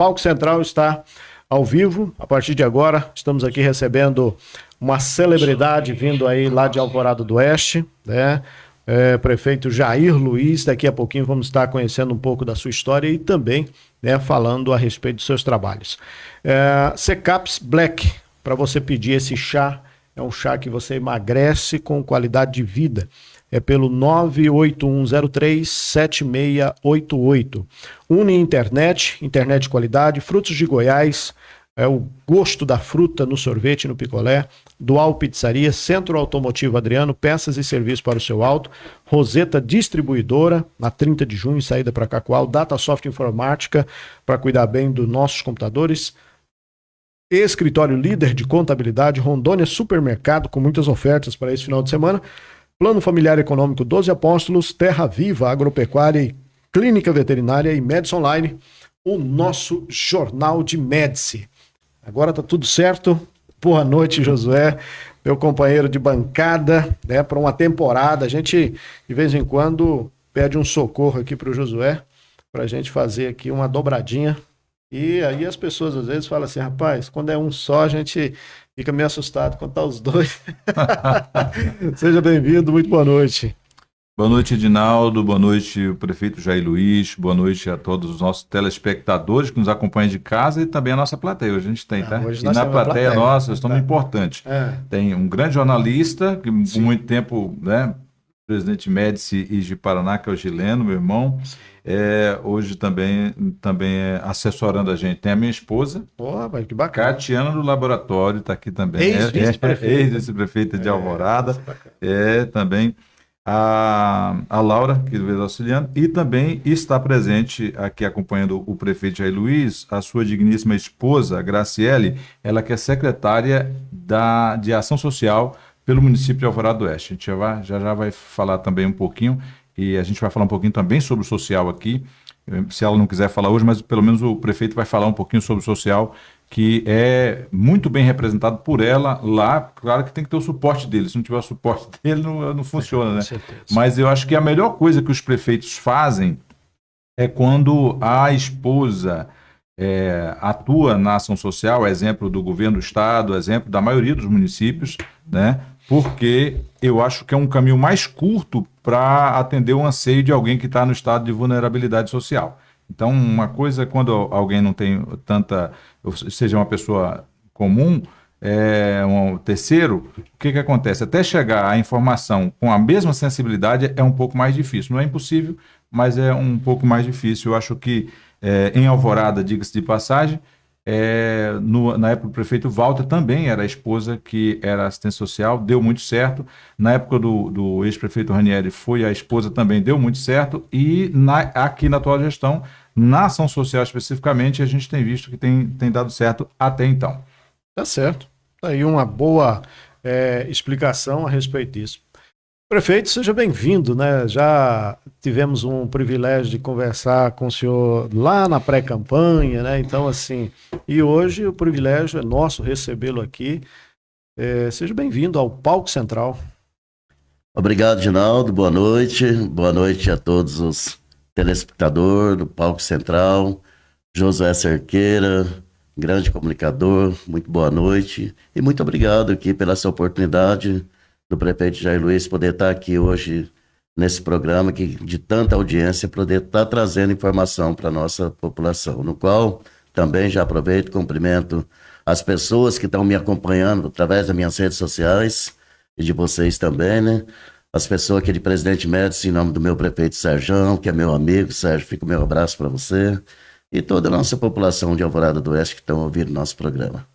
Palco Central está ao vivo. A partir de agora, estamos aqui recebendo uma celebridade vindo aí lá de Alvorada do Oeste, né? Prefeito Jair Luiz. Daqui a pouquinho vamos estar conhecendo um pouco da sua história e também, né, falando a respeito dos seus trabalhos. Secaps Black, para você pedir esse chá, é um chá que você emagrece com qualidade de vida. É pelo 981037688. Uni Internet de qualidade, frutos de Goiás, o gosto da fruta no sorvete, no picolé, Dual Pizzaria, Centro Automotivo Adriano, peças e serviços para o seu auto, Roseta Distribuidora, na 30 de junho, saída para Cacoal, Datasoft Informática, para cuidar bem dos nossos computadores, Escritório Líder de Contabilidade, Rondônia Supermercado, com muitas ofertas para esse final de semana, Plano Familiar Econômico 12 Apóstolos, Terra Viva Agropecuária e Clínica Veterinária e Médici Online, o nosso Jornal de Médici. Agora tá tudo certo. Boa noite, Josué, meu companheiro de bancada, né, para uma temporada. A gente, de vez em quando, pede um socorro aqui para o Josué, para a gente fazer aqui uma dobradinha. E aí as pessoas às vezes falam assim, rapaz, quando é um só a gente fica meio assustado, quando tá os dois. Seja bem-vindo, muito boa noite. Boa noite, Edinaldo, boa noite, o prefeito Jair Luiz, boa noite a todos os nossos telespectadores que nos acompanham de casa e também a nossa plateia. Hoje a gente tem, tá? Hoje e na plateia nossa, estamos importantes. É. Tem um grande jornalista, que por muito tempo, né, presidente Médici e de Paraná, que é o Gileno, meu irmão. Hoje também assessorando a gente. Tem a minha esposa, que bacana. Catiana do Laboratório, está aqui também. Ex-vice-prefeita de Alvorada. Também a Laura, que veio auxiliando, e também está presente aqui acompanhando o prefeito Jair Luiz, a sua digníssima esposa, a Graciele, ela que é secretária de Ação Social pelo município de Alvorada do Oeste. A gente já vai falar também um pouquinho, e a gente vai falar um pouquinho também sobre o social aqui, se ela não quiser falar hoje, mas pelo menos o prefeito vai falar um pouquinho sobre o social, que é muito bem representado por ela lá. Claro que tem que ter o suporte dele, se não tiver o suporte dele não funciona, né? Mas eu acho que a melhor coisa que os prefeitos fazem é quando a esposa atua na ação social, exemplo do governo do estado, exemplo da maioria dos municípios, né? Porque eu acho que é um caminho mais curto para atender o anseio de alguém que está no estado de vulnerabilidade social. Então, uma coisa, quando alguém não tem seja uma pessoa comum, um terceiro, o que acontece? Até chegar à informação com a mesma sensibilidade é um pouco mais difícil. Não é impossível, mas é um pouco mais difícil. Eu acho que em Alvorada, diga-se de passagem, na época do prefeito Walter também era a esposa que era assistente social, deu muito certo. Na época do ex-prefeito Ranieri foi a esposa, também deu muito certo. E aqui na atual gestão, na ação social especificamente, a gente tem visto que tem dado certo até então. Tá certo. Aí uma boa explicação a respeito disso. Prefeito, seja bem-vindo, né? Já tivemos um privilégio de conversar com o senhor lá na pré-campanha, né? Então, assim, e hoje o privilégio é nosso recebê-lo aqui. Seja bem-vindo ao Palco Central. Obrigado, Ginaldo. Boa noite. Boa noite a todos os telespectadores do Palco Central. Josué Cerqueira, grande comunicador, muito boa noite. E muito obrigado aqui pela essa oportunidade do prefeito Jair Luiz poder estar aqui hoje nesse programa de tanta audiência, poder estar trazendo informação para a nossa população, no qual também já aproveito e cumprimento as pessoas que estão me acompanhando através das minhas redes sociais e de vocês também, né? As pessoas aqui de Presidente Médici, em nome do meu prefeito Serjão, que é meu amigo. Sérgio, fica o meu abraço para você e toda a nossa população de Alvorada do Oeste que estão ouvindo nosso programa.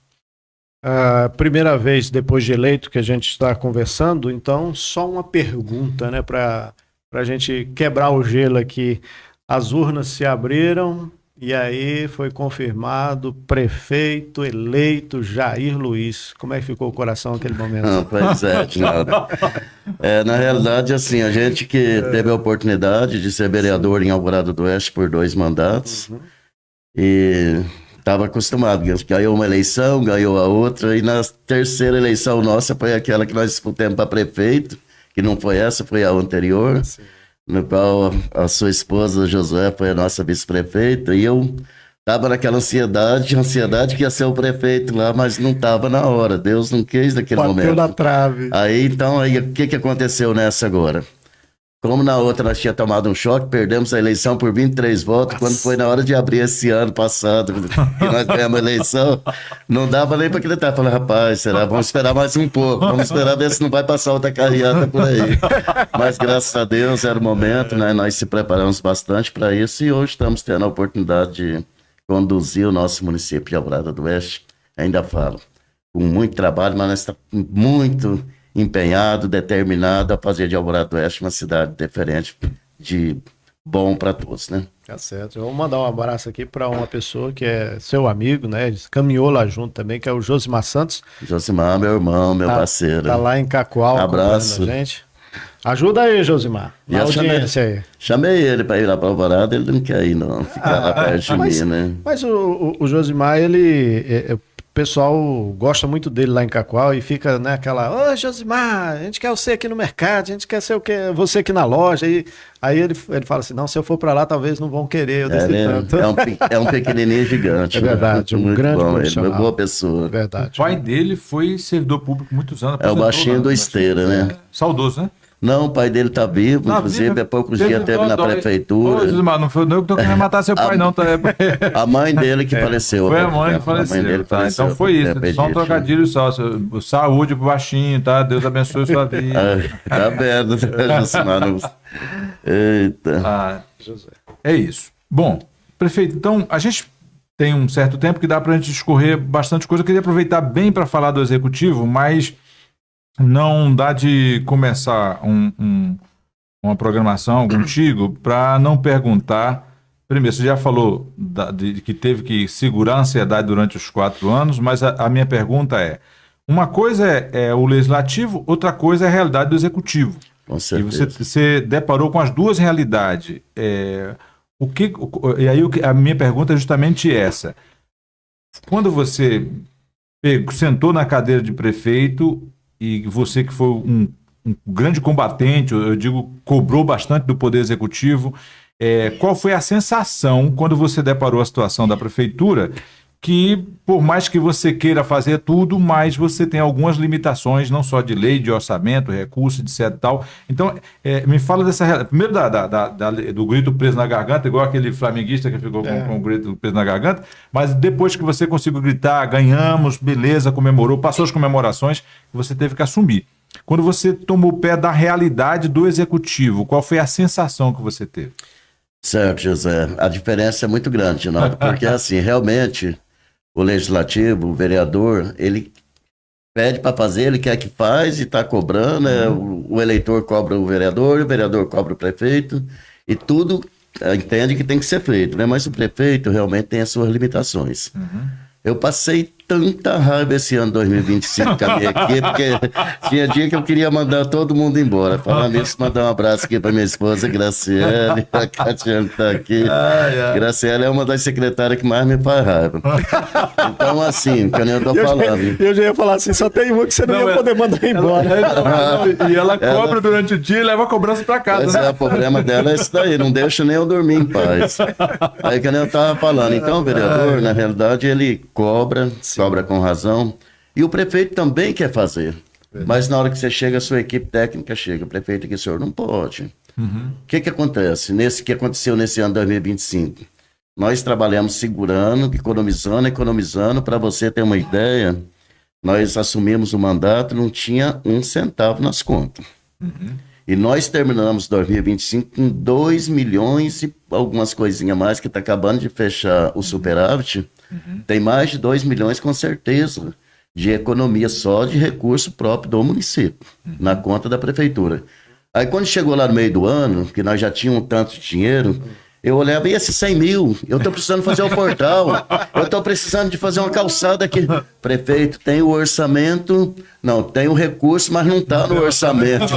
A primeira vez depois de eleito que a gente está conversando, então só uma pergunta, né, para a gente quebrar o gelo aqui. As urnas se abriram e aí foi confirmado prefeito eleito Jair Luiz. Como é que ficou o coração naquele momento? Pois na realidade, assim, a gente que teve a oportunidade de ser vereador em Alvorada do Oeste por 2 mandatos, e estava acostumado, ganhou uma eleição, ganhou a outra, e na terceira eleição nossa foi aquela que nós disputamos para prefeito, que não foi essa, foi a anterior, no qual a sua esposa, Josué, foi a nossa vice-prefeita, e eu Tava naquela ansiedade que ia ser o prefeito lá, mas não tava na hora. Deus não quis naquele momento. Bateu na trave. Aí, então, o que aconteceu nessa agora? Como na outra nós tínhamos tomado um choque, perdemos a eleição por 23 votos. Nossa. Quando foi na hora de abrir esse ano passado, que nós ganhamos a eleição, não dava nem para acreditar. Falei, rapaz, será? Vamos esperar mais um pouco. Vamos esperar ver se não vai passar outra carreata por aí. Mas graças a Deus era o momento, né? Nós se preparamos bastante para isso e hoje estamos tendo a oportunidade de conduzir o nosso município de Alvorada do Oeste. Ainda falo, com muito trabalho, mas nós estamos muito empenhado, determinado a fazer de Alvorada do Oeste uma cidade diferente, de bom para todos, né? Tá certo. Eu vou mandar um abraço aqui para uma pessoa que é seu amigo, né? Ele caminhou lá junto também, que é o Josimar Santos. Josimar, meu irmão, meu parceiro. Tá lá em Cacoal. Abraço. A gente. Ajuda aí, Josimar. Na audiência aí. Chamei ele para ir lá para Alvorada, ele não quer ir não, ficar lá perto de mim, né? Mas o Josimar, o pessoal gosta muito dele lá em Cacoal e fica, né, aquela, ô Josimar, a gente quer você aqui no mercado, a gente quer ser você aqui na loja. Aí ele fala assim, não, se eu for para lá, talvez não vão querer. Eu tanto. É um pequenininho gigante. É verdade, muito, um grande bom, profissional. Uma boa pessoa. Verdade. O pai dele foi servidor público muitos anos. É o baixinho do Esteira, né? Saudoso, né? Não, o pai dele tá vivo, inclusive há poucos dias teve na prefeitura. Ô, Gismar, não foi eu que tô querendo matar seu pai, não. Tá? A mãe dele que faleceu. Foi a mãe que faleceu. Dele tá? faleceu. Então foi isso. Só um trocadilho só. Saúde pro baixinho, tá? Deus abençoe sua vida. Tá vendo, Josimar? Eita. É isso. Bom, prefeito, então a gente tem um certo tempo que dá pra gente discorrer bastante coisa. Eu queria aproveitar bem para falar do executivo, mas não dá de começar uma programação contigo para não perguntar. Primeiro, você já falou de que teve que segurar a ansiedade durante os 4 anos, mas a minha pergunta é, uma coisa é o legislativo, outra coisa é a realidade do executivo. Com certeza. E você deparou com as duas realidades. E aí a minha pergunta é justamente essa. Quando você sentou na cadeira de prefeito, e você que foi um grande combatente, eu digo, cobrou bastante do Poder Executivo, qual foi a sensação quando você deparou a situação da prefeitura, que por mais que você queira fazer tudo, mas você tem algumas limitações, não só de lei, de orçamento, recurso, etc e tal. Então, me fala dessa... Primeiro do grito preso na garganta, igual aquele flamenguista que ficou com o grito preso na garganta, mas depois que você conseguiu gritar, ganhamos, beleza, comemorou, passou as comemorações, você teve que assumir. Quando você tomou pé da realidade do executivo, qual foi a sensação que você teve? Certo, José. A diferença é muito grande, Ginaldo, porque assim, realmente... O legislativo, o vereador, ele pede para fazer, ele quer que faz e está cobrando, o eleitor cobra o vereador cobra o prefeito, e tudo entende que tem que ser feito, né? Mas o prefeito realmente tem as suas limitações. Eu passei tanta raiva esse ano 2025 com a minha equipe, porque tinha dia que eu queria mandar todo mundo embora. Falando nisso, mandar um abraço aqui para minha esposa, Graciele, a Catiane que tá aqui. Graciele é uma das secretárias que mais me faz raiva. Então, assim, que eu nem tô falando. Eu já ia falar assim, só tem uma que você não ia poder mandar embora. E ela cobra durante o dia e leva a cobrança para casa. Mas né? O problema dela é isso daí, não deixa nem eu dormir em paz. Aí que nem eu tava falando. Então, o vereador, na realidade, ele cobra com razão, e o prefeito também quer fazer, mas na hora que você chega, a sua equipe técnica chega, o prefeito aqui, senhor, não pode. O que acontece? Que aconteceu nesse ano 2025? Nós trabalhamos segurando, economizando, para você ter uma ideia, nós assumimos o mandato, não tinha um centavo nas contas. E nós terminamos 2025 com 2 milhões e algumas coisinhas a mais, que está acabando de fechar o superávit. Tem mais de 2 milhões, com certeza, de economia só de recurso próprio do município, na conta da prefeitura. Aí quando chegou lá no meio do ano, que nós já tínhamos tanto de dinheiro, eu olhava, e esses 100 mil? Eu estou precisando fazer o portal, eu estou precisando de fazer uma calçada aqui. Prefeito, tem o orçamento, não, tem o recurso, mas não está no orçamento.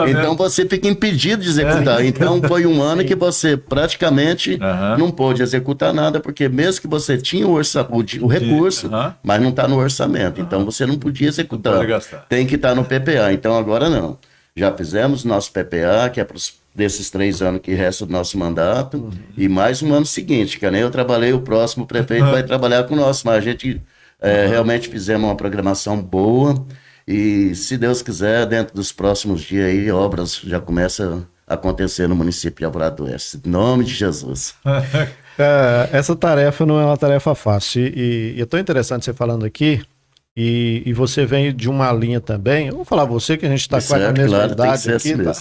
Então você fica impedido de executar. Então foi um ano que você praticamente não pôde executar nada, porque mesmo que você tinha o recurso, mas não está no orçamento. Então você não podia executar. Tem que estar no PPA. Então agora não. Já fizemos nosso PPA, que é para os desses 3 anos que restam do nosso mandato, e mais um ano seguinte, que nem eu trabalhei, o próximo prefeito vai trabalhar com o nosso, mas a gente realmente fizemos uma programação boa, e se Deus quiser, dentro dos próximos dias aí, obras já começam a acontecer no município de Alvorada do Oeste. Em nome de Jesus. Essa tarefa não é uma tarefa fácil, e é tão interessante você falando aqui, e você vem de uma linha também, eu vou falar você, que a gente está quase na mesma idade aqui, tá?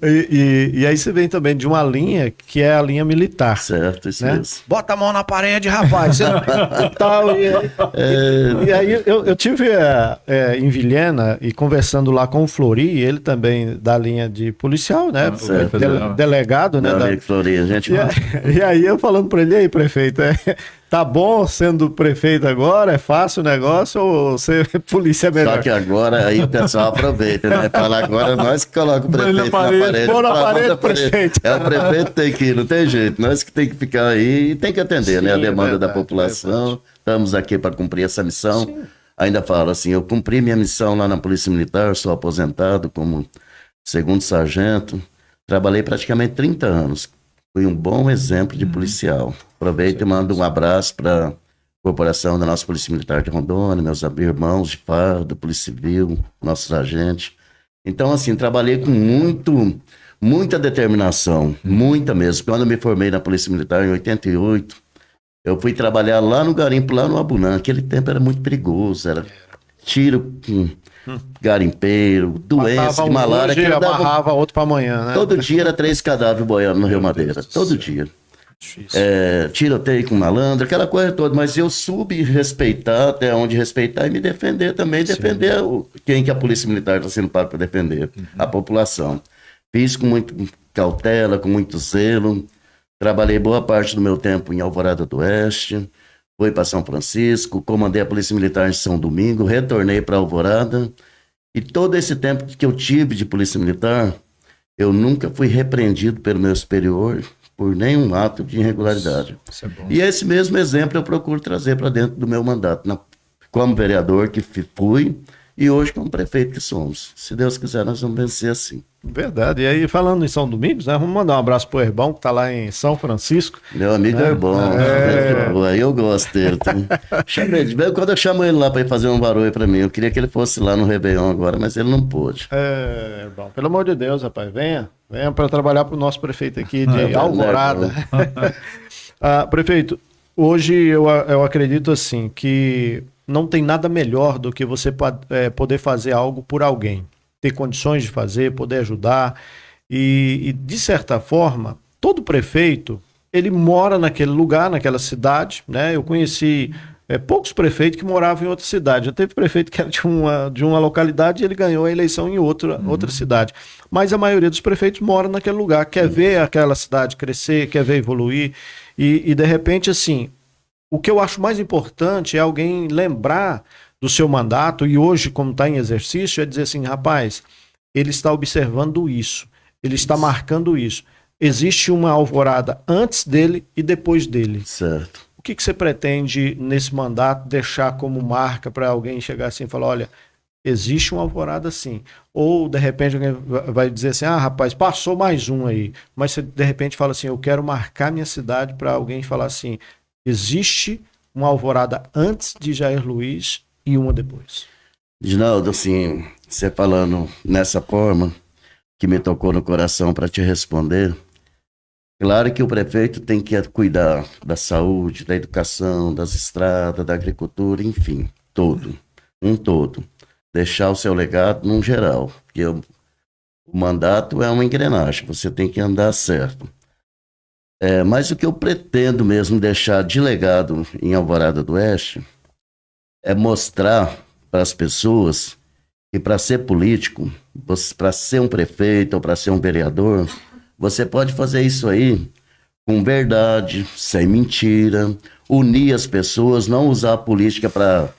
E aí você vem também de uma linha que é a linha militar. Certo, isso né? mesmo. Bota a mão na parede, rapaz. E aí eu tive em Vilhena e conversando lá com o Flori, ele também da linha de policial, né? Delegado, né? Flori, a gente e aí eu falando para ele, e aí, prefeito, tá bom sendo prefeito agora? É fácil o negócio ou ser polícia é melhor? Só que agora aí o pessoal aproveita, né? Fala agora, nós que colocamos o prefeito na parede. Pô na parede, prefeito. O prefeito tem que ir, não tem jeito. Nós que tem que ficar aí e tem que atender, né? A demanda da população. Estamos aqui para cumprir essa missão. Sim. Ainda falo assim, eu cumpri minha missão lá na Polícia Militar, sou aposentado como 2º sargento. Trabalhei praticamente 30 anos. Fui um bom exemplo de policial. Aproveito e mando um abraço para a corporação da nossa Polícia Militar de Rondônia, meus irmãos de farda, Polícia Civil, nossos agentes. Então, assim, trabalhei com muita determinação, muita mesmo. Quando eu me formei na Polícia Militar em 88, eu fui trabalhar lá no garimpo, lá no Abunã. Aquele tempo era muito perigoso, era tiro com garimpeiro, doença de malária. Hoje, amarrava outro para amanhã, né? Todo dia era 3 cadáveres boiando no Rio Madeira, todo dia. Tiroteio com malandro, aquela coisa toda, mas eu soube respeitar até onde respeitar e me defender também, defender quem que a Polícia Militar está sendo pago para defender, a população. Fiz com muita cautela, com muito zelo, trabalhei boa parte do meu tempo em Alvorada do Oeste, fui para São Francisco, comandei a Polícia Militar em São Domingo, retornei para Alvorada, e todo esse tempo que eu tive de Polícia Militar, eu nunca fui repreendido pelo meu superior por nenhum ato de irregularidade. Isso é bom. E esse mesmo exemplo eu procuro trazer para dentro do meu mandato, como vereador que fui e hoje como prefeito que somos. Se Deus quiser, nós vamos vencer assim. Verdade. E aí, falando em São Domingos, né, vamos mandar um abraço pro Herbão, que está lá em São Francisco. Meu amigo Herbão, eu gosto dele. Quando eu chamo ele lá para ir fazer um barulho para mim, eu queria que ele fosse lá no Réveillon agora, mas ele não pôde. Herbão, pelo amor de Deus, rapaz, venha para trabalhar para o nosso prefeito aqui de Alvorada. Prefeito, hoje eu acredito assim, que não tem nada melhor do que você poder fazer algo por alguém. Ter condições de fazer, poder ajudar. E de certa forma, todo prefeito, ele mora naquele lugar, naquela cidade, né? Eu conheci poucos prefeitos que moravam em outra cidade. Já teve prefeito que era de uma localidade e ele ganhou a eleição em outra cidade. Mas a maioria dos prefeitos mora naquele lugar, quer ver aquela cidade crescer, quer ver evoluir. E de repente, assim, o que eu acho mais importante é alguém lembrar do seu mandato, e hoje, como está em exercício, é dizer assim, rapaz, ele está observando isso, ele está marcando isso. Existe uma alvorada antes dele e depois dele. Certo. O que você pretende, nesse mandato, deixar como marca para alguém chegar assim e falar, olha, existe uma alvorada sim. Ou, de repente, alguém vai dizer assim, rapaz, passou mais um aí. Mas você, de repente, fala assim, eu quero marcar minha cidade para alguém falar assim, existe uma alvorada antes de Jair Luiz e uma depois. Ginaldo, assim, você falando nessa forma que me tocou no coração para te responder, claro que o prefeito tem que cuidar da saúde, da educação, das estradas, da agricultura, enfim, todo. Deixar o seu legado num geral, porque o mandato é uma engrenagem, você tem que andar certo. Mas o que eu pretendo mesmo deixar de legado em Alvorada do Oeste é mostrar para as pessoas que para ser político, para ser um prefeito ou para ser um vereador, você pode fazer isso aí com verdade, sem mentira, unir as pessoas, não usar a política para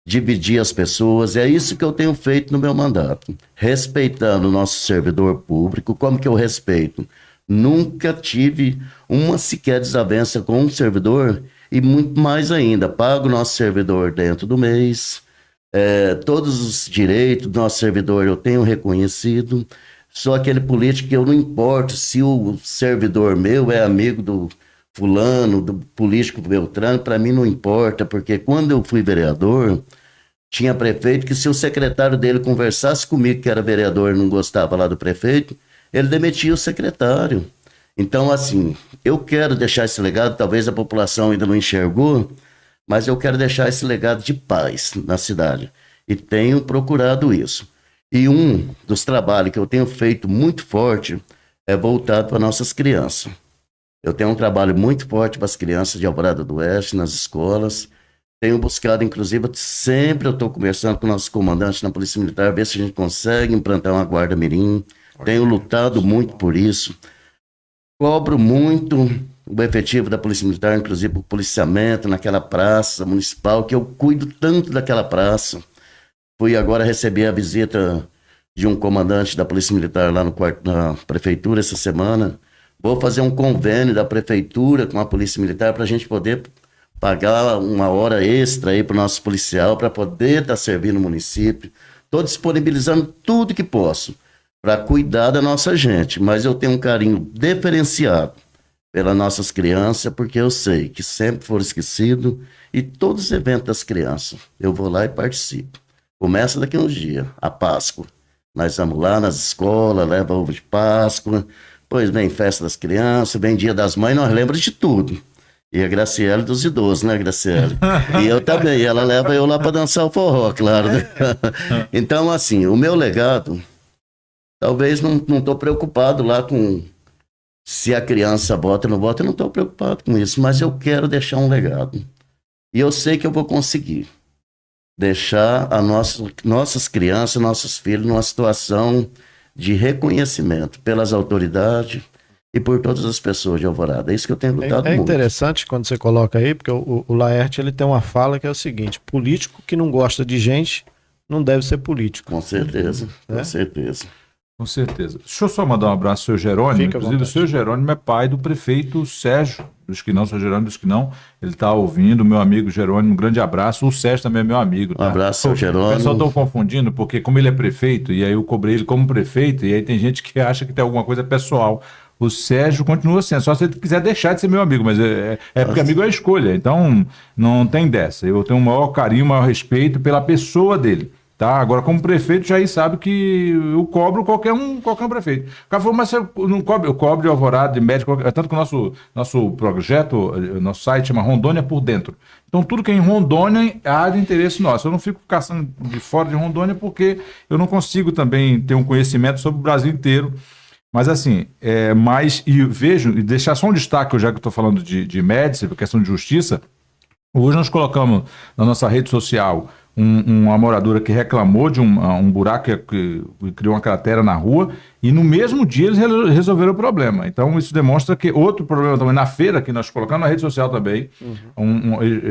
dividir as pessoas. É isso que eu tenho feito no meu mandato, respeitando o nosso servidor público. Como que eu respeito? Nunca tive uma sequer desavença com um servidor e muito mais ainda, pago o nosso servidor dentro do mês, todos os direitos do nosso servidor eu tenho reconhecido, sou aquele político que eu não importo se o servidor meu é amigo do fulano, do político Beltrano, para mim não importa, porque quando eu fui vereador, tinha prefeito que se o secretário dele conversasse comigo, que era vereador e não gostava lá do prefeito, ele demitia o secretário. Então, assim, eu quero deixar esse legado, talvez a população ainda não enxergou, mas eu quero deixar esse legado de paz na cidade. E tenho procurado isso. E um dos trabalhos que eu tenho feito muito forte é voltado para nossas crianças. Eu tenho um trabalho muito forte para as crianças de Alvorada do Oeste, nas escolas. Tenho buscado, inclusive, sempre eu estou conversando com o nosso comandante na Polícia Militar, ver se a gente consegue implantar uma guarda mirim. Tenho lutado muito por isso. Cobro muito o efetivo da Polícia Militar, inclusive o policiamento naquela praça municipal, que eu cuido tanto daquela praça. Fui agora receber a visita de um comandante da Polícia Militar lá na prefeitura essa semana. Vou fazer um convênio da prefeitura com a Polícia Militar para a gente poder pagar uma hora extra aí para o nosso policial, para poder estar servindo o município. Estou disponibilizando tudo que posso para cuidar da nossa gente, mas eu tenho um carinho diferenciado pelas nossas crianças, porque eu sei que sempre foram esquecidos, e todos os eventos das crianças, eu vou lá e participo. Começa daqui a uns dias, a Páscoa. Nós vamos lá nas escolas, leva ovo de Páscoa, depois vem festa das crianças, vem dia das mães, nós lembramos de tudo. E a Graciele dos idosos, né, Graciele? E eu também, ela leva eu lá para dançar o forró, claro. Né? Então, assim, o meu legado, talvez não estou preocupado lá com se a criança vota ou não vota, eu não estou preocupado com isso, mas eu quero deixar um legado. E eu sei que eu vou conseguir deixar nossas crianças, nossos filhos numa situação de reconhecimento pelas autoridades e por todas as pessoas de Alvorada. É isso que eu tenho lutado muito. É interessante quando você coloca aí, porque o Laerte ele tem uma fala que é o seguinte: político que não gosta de gente não deve ser político. Com certeza, com certeza. Com certeza. Deixa eu só mandar um abraço ao seu Jerônimo. Inclusive, o seu Jerônimo é pai do prefeito Sérgio. Dos que não, seu Jerônimo, dos que não. Ele está ouvindo, meu amigo Jerônimo, um grande abraço. O Sérgio também é meu amigo. Tá? Um abraço, seu Jerônimo. O pessoal está confundindo, porque como ele é prefeito, e aí eu cobrei ele como prefeito, e aí tem gente que acha que tem alguma coisa pessoal. O Sérgio continua sendo, só se ele quiser deixar de ser meu amigo, mas é porque amigo é escolha, então não tem dessa. Eu tenho o maior carinho, o maior respeito pela pessoa dele. Tá? Agora, como prefeito, já aí sabe que eu cobro qualquer um prefeito. O cara falou, mas você não cobra? Eu cobro de Alvorada, de médico, tanto que o nosso projeto, nosso site chama Rondônia por Dentro. Então, tudo que é em Rondônia é área de interesse nosso. Eu não fico caçando de fora de Rondônia porque eu não consigo também ter um conhecimento sobre o Brasil inteiro. Mas assim, e vejo, e deixar só um destaque, já que eu estou falando de médici, por questão de justiça, hoje nós colocamos na nossa rede social uma moradora que reclamou de um buraco que criou uma cratera na rua, e no mesmo dia eles resolveram o problema. Então isso demonstra que outro problema também, na feira, que nós colocamos na rede social também,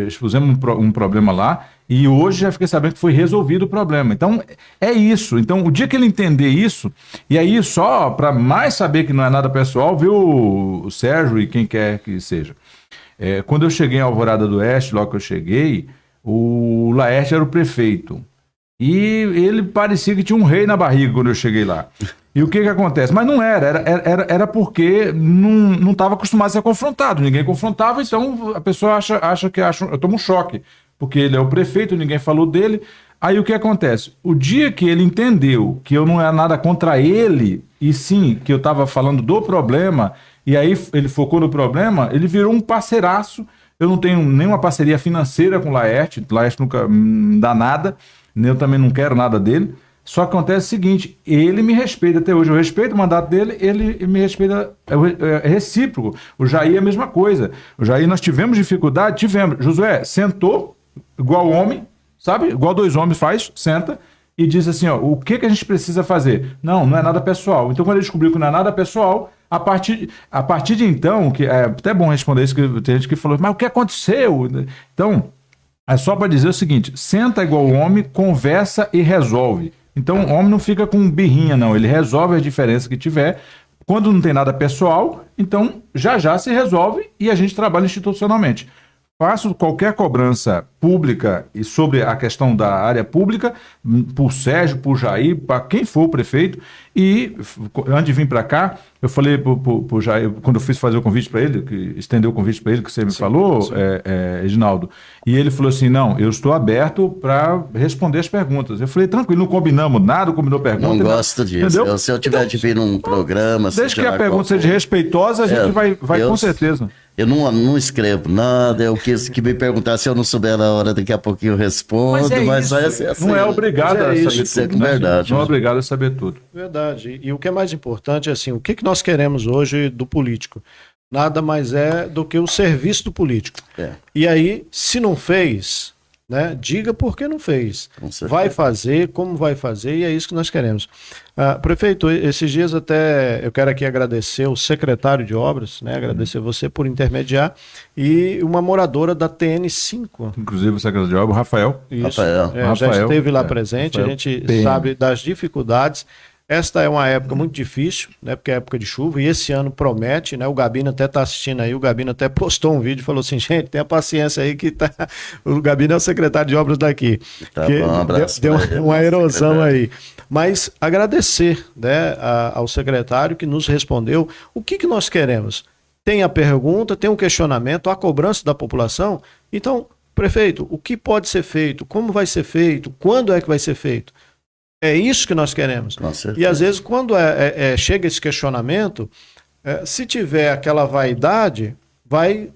expusemos um problema lá, e hoje já fiquei sabendo que foi resolvido o problema. Então é isso. Então o dia que ele entender isso, e aí só para mais saber que não é nada pessoal, viu, o Sérgio e quem quer que seja. Quando eu cheguei em Alvorada do Oeste, logo que eu cheguei, o Laerte era o prefeito. E ele parecia que tinha um rei na barriga quando eu cheguei lá. E o que acontece? Mas não era porque não estava acostumado a ser confrontado. Ninguém confrontava, então a pessoa acha que eu tomo um choque. Porque ele é o prefeito, ninguém falou dele. Aí o que acontece? O dia que ele entendeu que eu não era nada contra ele, e sim que eu estava falando do problema, e aí ele focou no problema, ele virou um parceiraço. Eu não tenho nenhuma parceria financeira com o Laerte nunca me dá nada, eu também não quero nada dele. Só que acontece o seguinte, ele me respeita até hoje, eu respeito o mandato dele, ele me respeita, é recíproco. O Jair é a mesma coisa. O Jair, nós tivemos dificuldade, Josué sentou, igual homem, sabe? Igual dois homens faz, senta e diz assim, ó, o que a gente precisa fazer? Não é nada pessoal. Então quando ele descobriu que não é nada pessoal, a partir de então, que é até bom responder isso, que tem gente que falou, mas o que aconteceu? Então, é só para dizer o seguinte, senta igual homem, conversa e resolve. Então, o homem não fica com birrinha, não, ele resolve a diferença que tiver. Quando não tem nada pessoal, então já se resolve e a gente trabalha institucionalmente. faço qualquer cobrança pública e sobre a questão da área pública, por Sérgio, por Jair, para quem for o prefeito, e antes de vir para cá, eu falei para o Jair, quando eu fiz fazer o convite para ele, que estendeu o convite para ele, que você me falou, Reginaldo, e ele falou assim, não, eu estou aberto para responder as perguntas. Eu falei, tranquilo, não combinamos nada, combinou pergunta. Não gosto disso. Entendeu? Se eu tiver de vir num programa... Desde que a pergunta seja respeitosa, a gente vai com certeza. Eu não escrevo nada, eu quis que me perguntar se eu não souber na hora, daqui a pouquinho eu respondo, mas vai ser assim. Não é obrigado a saber tudo, verdade, não é obrigado a saber tudo. Verdade. E o que é mais importante é assim, o que nós queremos hoje do político? Nada mais é do que o serviço do político. E aí, se não fez, né, diga por que não fez. Vai fazer, como vai fazer, e é isso que nós queremos. Prefeito, esses dias até eu quero aqui agradecer o secretário de obras, né, agradecer você por intermediar, e uma moradora da TN5. Inclusive o secretário de obras, Rafael. Isso, Rafael. já esteve lá presente, Rafael. A gente sabe das dificuldades. Esta é uma época muito difícil, né? Porque é época de chuva, e esse ano promete, né? O Gabino até está assistindo aí, o Gabino até postou um vídeo e falou assim, gente, tenha paciência aí que tá... O Gabino é o secretário de obras daqui. Tá bom, um abraço. Deu uma erosão aí. Mas agradecer, né, ao secretário que nos respondeu. O que nós queremos? Tem a pergunta, tem um questionamento, a cobrança da população. Então, prefeito, o que pode ser feito? Como vai ser feito? Quando é que vai ser feito? É isso que nós queremos. E às vezes, quando chega esse questionamento, se tiver aquela vaidade, vai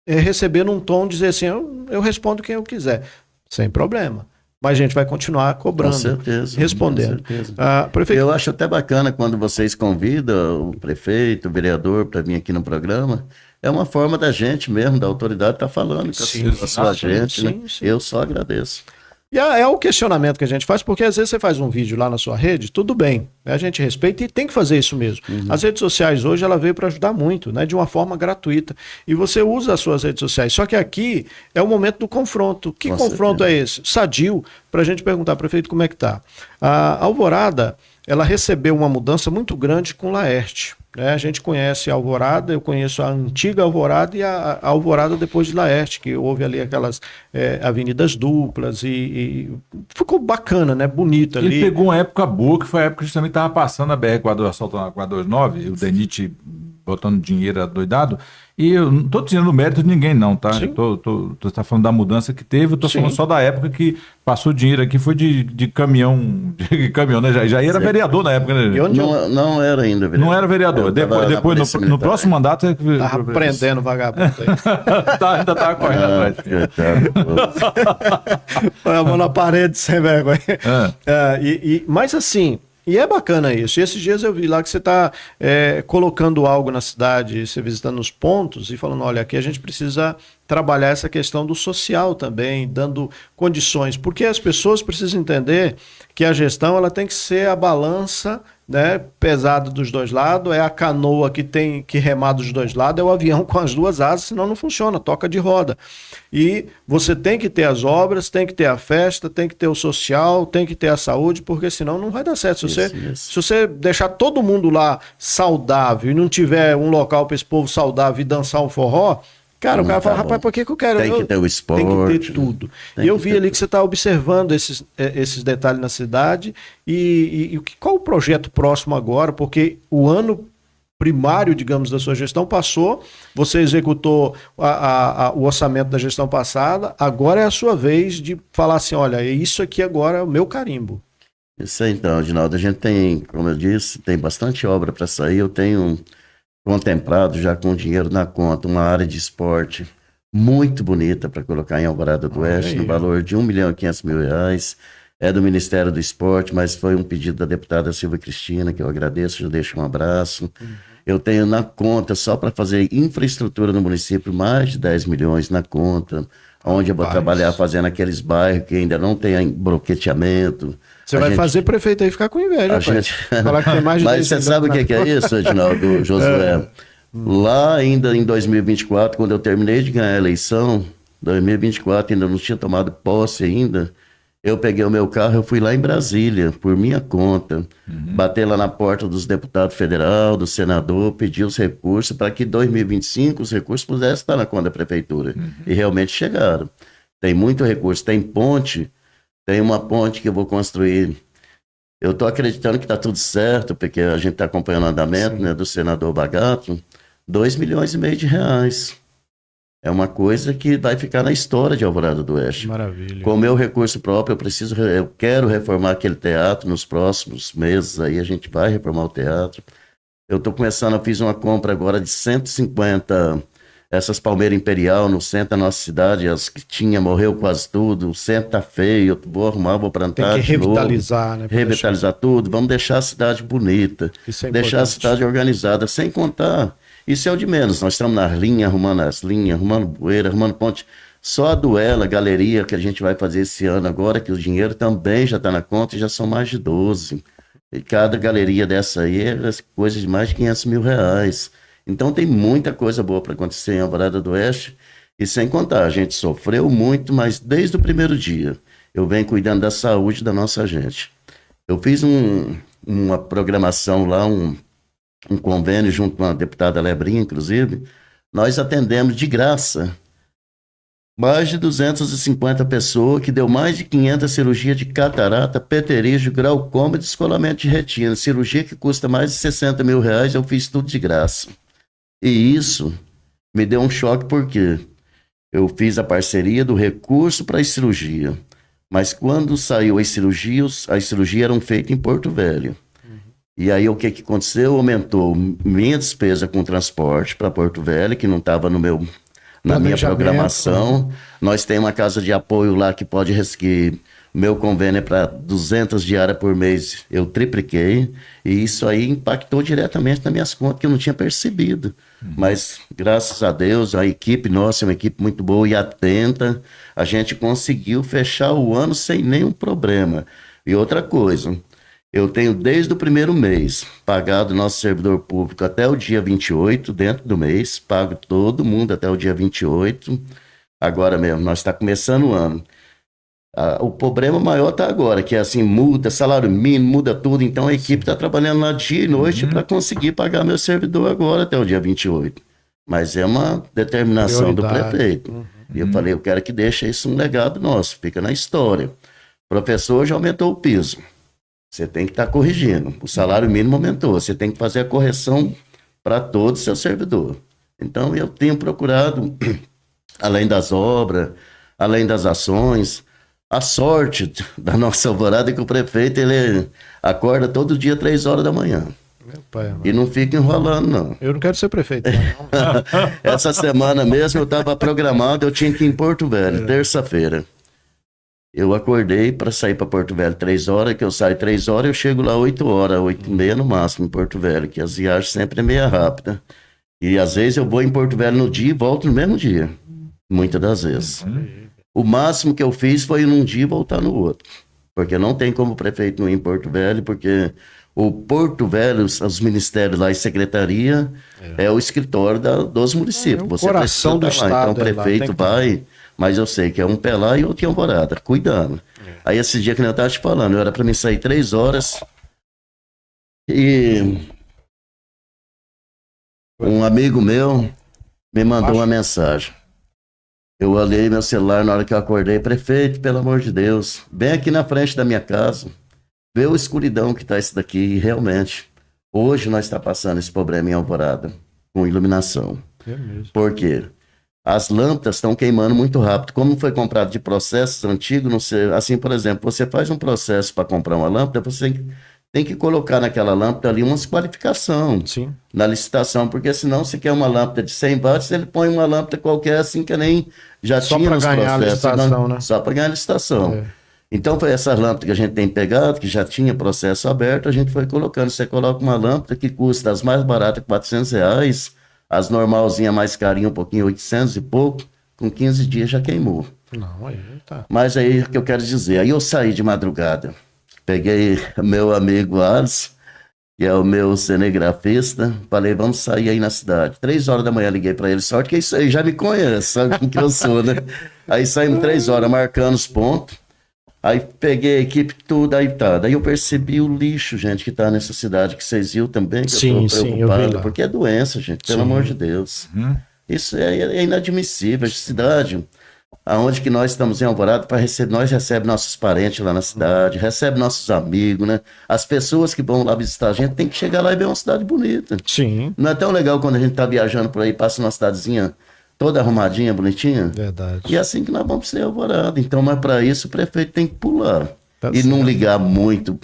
receber num tom de dizer assim, eu respondo quem eu quiser. Sem problema. Mas a gente vai continuar cobrando, com certeza, respondendo. Com certeza. Prefeito... Eu acho até bacana quando vocês convidam o prefeito, o vereador, para vir aqui no programa. É uma forma da gente mesmo, da autoridade, estar falando com a sua gente. Sim, né? Sim. Eu só agradeço. E é o questionamento que a gente faz, porque às vezes você faz um vídeo lá na sua rede, tudo bem, a gente respeita e tem que fazer isso mesmo. As redes sociais hoje, ela veio para ajudar muito, né, de uma forma gratuita. E você usa as suas redes sociais. Só que aqui é o momento do confronto. Que confronto é esse? Sadio, para a gente perguntar, prefeito, como é que tá? A Alvorada, ela recebeu uma mudança muito grande com Laerte. A gente conhece a Alvorada, eu conheço a antiga Alvorada e a Alvorada depois de Laerte, que houve ali aquelas avenidas duplas e ficou bacana, né? Bonito ali. Ele pegou uma época boa, que foi a época que a gente também estava passando a BR-429, assaltando a 429, o DENIT botando dinheiro adoidado. E eu não estou dizendo o mérito de ninguém, não, tá? Você está falando da mudança que teve, eu estou falando só da época que passou dinheiro aqui, foi de caminhão, né? Já era vereador na época, né? Não era ainda vereador. Não era vereador. Depois no próximo mandato... Estava prendendo vagabundo aí. Ainda estava correndo atrás. Põe a mão na parede sem vergonha. Mas assim... E é bacana isso. E esses dias eu vi lá que você está colocando algo na cidade, você visitando os pontos e falando, olha, aqui a gente precisa trabalhar essa questão do social também, dando condições. Porque as pessoas precisam entender que a gestão ela tem que ser a balança, né, pesada dos dois lados, é a canoa que tem que remar dos dois lados, é o avião com as duas asas, senão não funciona, toca de roda. E você tem que ter as obras, tem que ter a festa, tem que ter o social, tem que ter a saúde, porque senão não vai dar certo. Se você deixar todo mundo lá saudável e não tiver um local para esse povo saudável e dançar um forró, cara, o cara fala, rapaz, por que eu quero? Tem que ter o esporte. Tem que ter tudo. E eu vi ali que você está observando esses detalhes na cidade e qual o projeto próximo agora? Porque o ano primário, digamos, da sua gestão passou, você executou o orçamento da gestão passada, agora é a sua vez de falar assim, olha, isso aqui agora é o meu carimbo. Isso aí, então, Adinaldo, a gente tem, como eu disse, tem bastante obra para sair, eu tenho contemplado já com dinheiro na conta uma área de esporte muito bonita para colocar em Alvorada do Oeste, no valor de R$1.500.000, é do Ministério do Esporte, mas foi um pedido da deputada Silvia Cristina, que eu agradeço, já deixo um abraço. Eu tenho na conta, só para fazer infraestrutura no município, mais de 10 milhões na conta, onde eu vou trabalhar fazendo aqueles bairros que ainda não tem broqueteamento. Você vai fazer prefeito aí ficar com inveja, falar que tem mais de Mas você sabe o que é isso, Edinaldo, Josué? Lá ainda em 2024, quando eu terminei de ganhar a eleição, 2024 ainda não tinha tomado posse ainda, Eu peguei o meu carro, eu fui lá em Brasília, por minha conta, bater lá na porta dos deputados federal, do senador, pedir os recursos para que em 2025 os recursos pudessem estar na conta da prefeitura. E realmente chegaram. Tem muito recurso, tem ponte, tem uma ponte que eu vou construir. Eu estou acreditando que está tudo certo, porque a gente está acompanhando o andamento, né, do senador Bagato, 2,5 milhões de reais. É uma coisa que vai ficar na história de Alvorada do Oeste. Maravilha. Com o meu recurso próprio, eu quero reformar aquele teatro nos próximos meses, aí a gente vai reformar o teatro. Eu fiz uma compra agora de 150, essas palmeiras imperial no centro da nossa cidade, as que tinha, morreu quase tudo, o centro tá feio, eu vou arrumar, vou plantar. Tem que revitalizar, né? Revitalizar tudo, vamos deixar a cidade bonita, deixar a cidade organizada, sem contar. Isso é o de menos. Nós estamos nas linhas, arrumando bueira, arrumando ponte. Só a duela, a galeria que a gente vai fazer esse ano agora, que o dinheiro também já está na conta e já são mais de 12. E cada galeria dessa aí é coisa de mais de 500 mil reais. Então tem muita coisa boa para acontecer em Alvorada do Oeste. E sem contar, a gente sofreu muito, mas desde o primeiro dia eu venho cuidando da saúde da nossa gente. Eu fiz uma programação lá, um convênio junto com a deputada Lebrinha, inclusive. Nós atendemos de graça mais de 250 pessoas, que deu mais de 500 cirurgias de catarata, pterígio, glaucoma e descolamento de retina. Cirurgia que custa mais de 60 mil reais, eu fiz tudo de graça. E isso me deu um choque, porque eu fiz a parceria do recurso para a cirurgia. Mas quando saiu as cirurgias eram feitas em Porto Velho. E aí o que aconteceu? Aumentou minha despesa com transporte para Porto Velho, que não estava na minha programação. Nós temos uma casa de apoio lá que meu convênio é para 200 diárias por mês, eu tripliquei, e isso aí impactou diretamente nas minhas contas, que eu não tinha percebido. Mas, graças a Deus, a equipe nossa é uma equipe muito boa e atenta, a gente conseguiu fechar o ano sem nenhum problema. E outra coisa, eu tenho desde o primeiro mês pagado nosso servidor público até o dia 28, dentro do mês, pago todo mundo até o dia 28. Agora mesmo, nós estamos começando o ano. O problema maior está agora, que é assim, muda salário mínimo, muda tudo, então a equipe está trabalhando lá dia e noite para conseguir pagar meu servidor agora até o dia 28. Mas é uma determinação do prefeito. E eu falei, eu quero que deixe isso um legado nosso, fica na história. O professor já aumentou o piso. Você tem que estar corrigindo. O salário mínimo aumentou. Você tem que fazer a correção para todo o seu servidor. Então, eu tenho procurado, além das obras, além das ações, a sorte da nossa Alvorada é que o prefeito, ele acorda todo dia 3 horas da manhã. Meu pai, e não fica enrolando, não. Eu não quero ser prefeito, não. Essa semana mesmo eu estava programado, eu tinha que ir em Porto Velho, terça-feira. Eu acordei para sair para Porto Velho 3 horas, que eu saio 3 horas, eu chego lá 8 horas, 8h30 no máximo em Porto Velho, que as viagens sempre é meio rápida. E às vezes eu vou em Porto Velho no dia e volto no mesmo dia. Muitas das vezes. O máximo que eu fiz foi ir num dia e voltar no outro. Porque não tem como o prefeito não ir em Porto Velho, porque o Porto Velho, os ministérios lá e secretaria, é o escritório dos municípios. É o você coração do estado. Então o prefeito vai... Mas eu sei que é um pé lá e outro em Alvorada, cuidando. Aí esse dia que eu estava te falando, era para mim sair 3 horas e um amigo meu me mandou uma mensagem. Eu olhei meu celular na hora que eu acordei, prefeito, pelo amor de Deus, bem aqui na frente da minha casa, vê o escuridão que está isso daqui, e realmente, hoje nós está passando esse problema em Alvorada, com iluminação. É mesmo. Por quê? As lâmpadas estão queimando muito rápido. Como foi comprado de processos antigos, não sei, assim, por exemplo, você faz um processo para comprar uma lâmpada, você tem que colocar naquela lâmpada ali uma qualificação na licitação, porque senão se quer uma lâmpada de 100 watts, ele põe uma lâmpada qualquer assim que nem já só tinha nos processos. Só para ganhar a licitação, né? Só para ganhar a licitação. Então, foi essa lâmpada que a gente tem pegado, que já tinha processo aberto, a gente foi colocando. Você coloca uma lâmpada que custa as mais baratas, R$400, as normalzinhas mais carinhas, um pouquinho, 800 e pouco, com 15 dias já queimou. Não, aí tá. Mas aí o que eu quero dizer, aí eu saí de madrugada, peguei meu amigo Alisson, que é o meu cinegrafista, falei, vamos sair aí na cidade. 3 horas da manhã liguei para ele, sorte que isso aí já me conhece, sabe como que eu sou, né? Aí saímos 3 horas, marcando os pontos. Aí peguei a equipe tudo, aí tá. Daí eu percebi o lixo, gente, que tá nessa cidade, que vocês viram também, que Sim, eu tô sim, eu vi preocupado, lá. porque é doença, gente, pelo amor de Deus. Isso é inadmissível. A cidade, aonde que nós estamos em Alvorada, para receber, nós recebemos nossos parentes lá na cidade, recebe nossos amigos, né? As pessoas que vão lá visitar a gente tem que chegar lá e ver uma cidade bonita. Sim, Não é tão legal quando a gente tá viajando por aí, passa numa cidadezinha toda arrumadinha, bonitinha? verdade. E é assim que nós vamos ser Alvorada. Então, mas para isso o prefeito tem que pular. Tá E não certo. ligar muito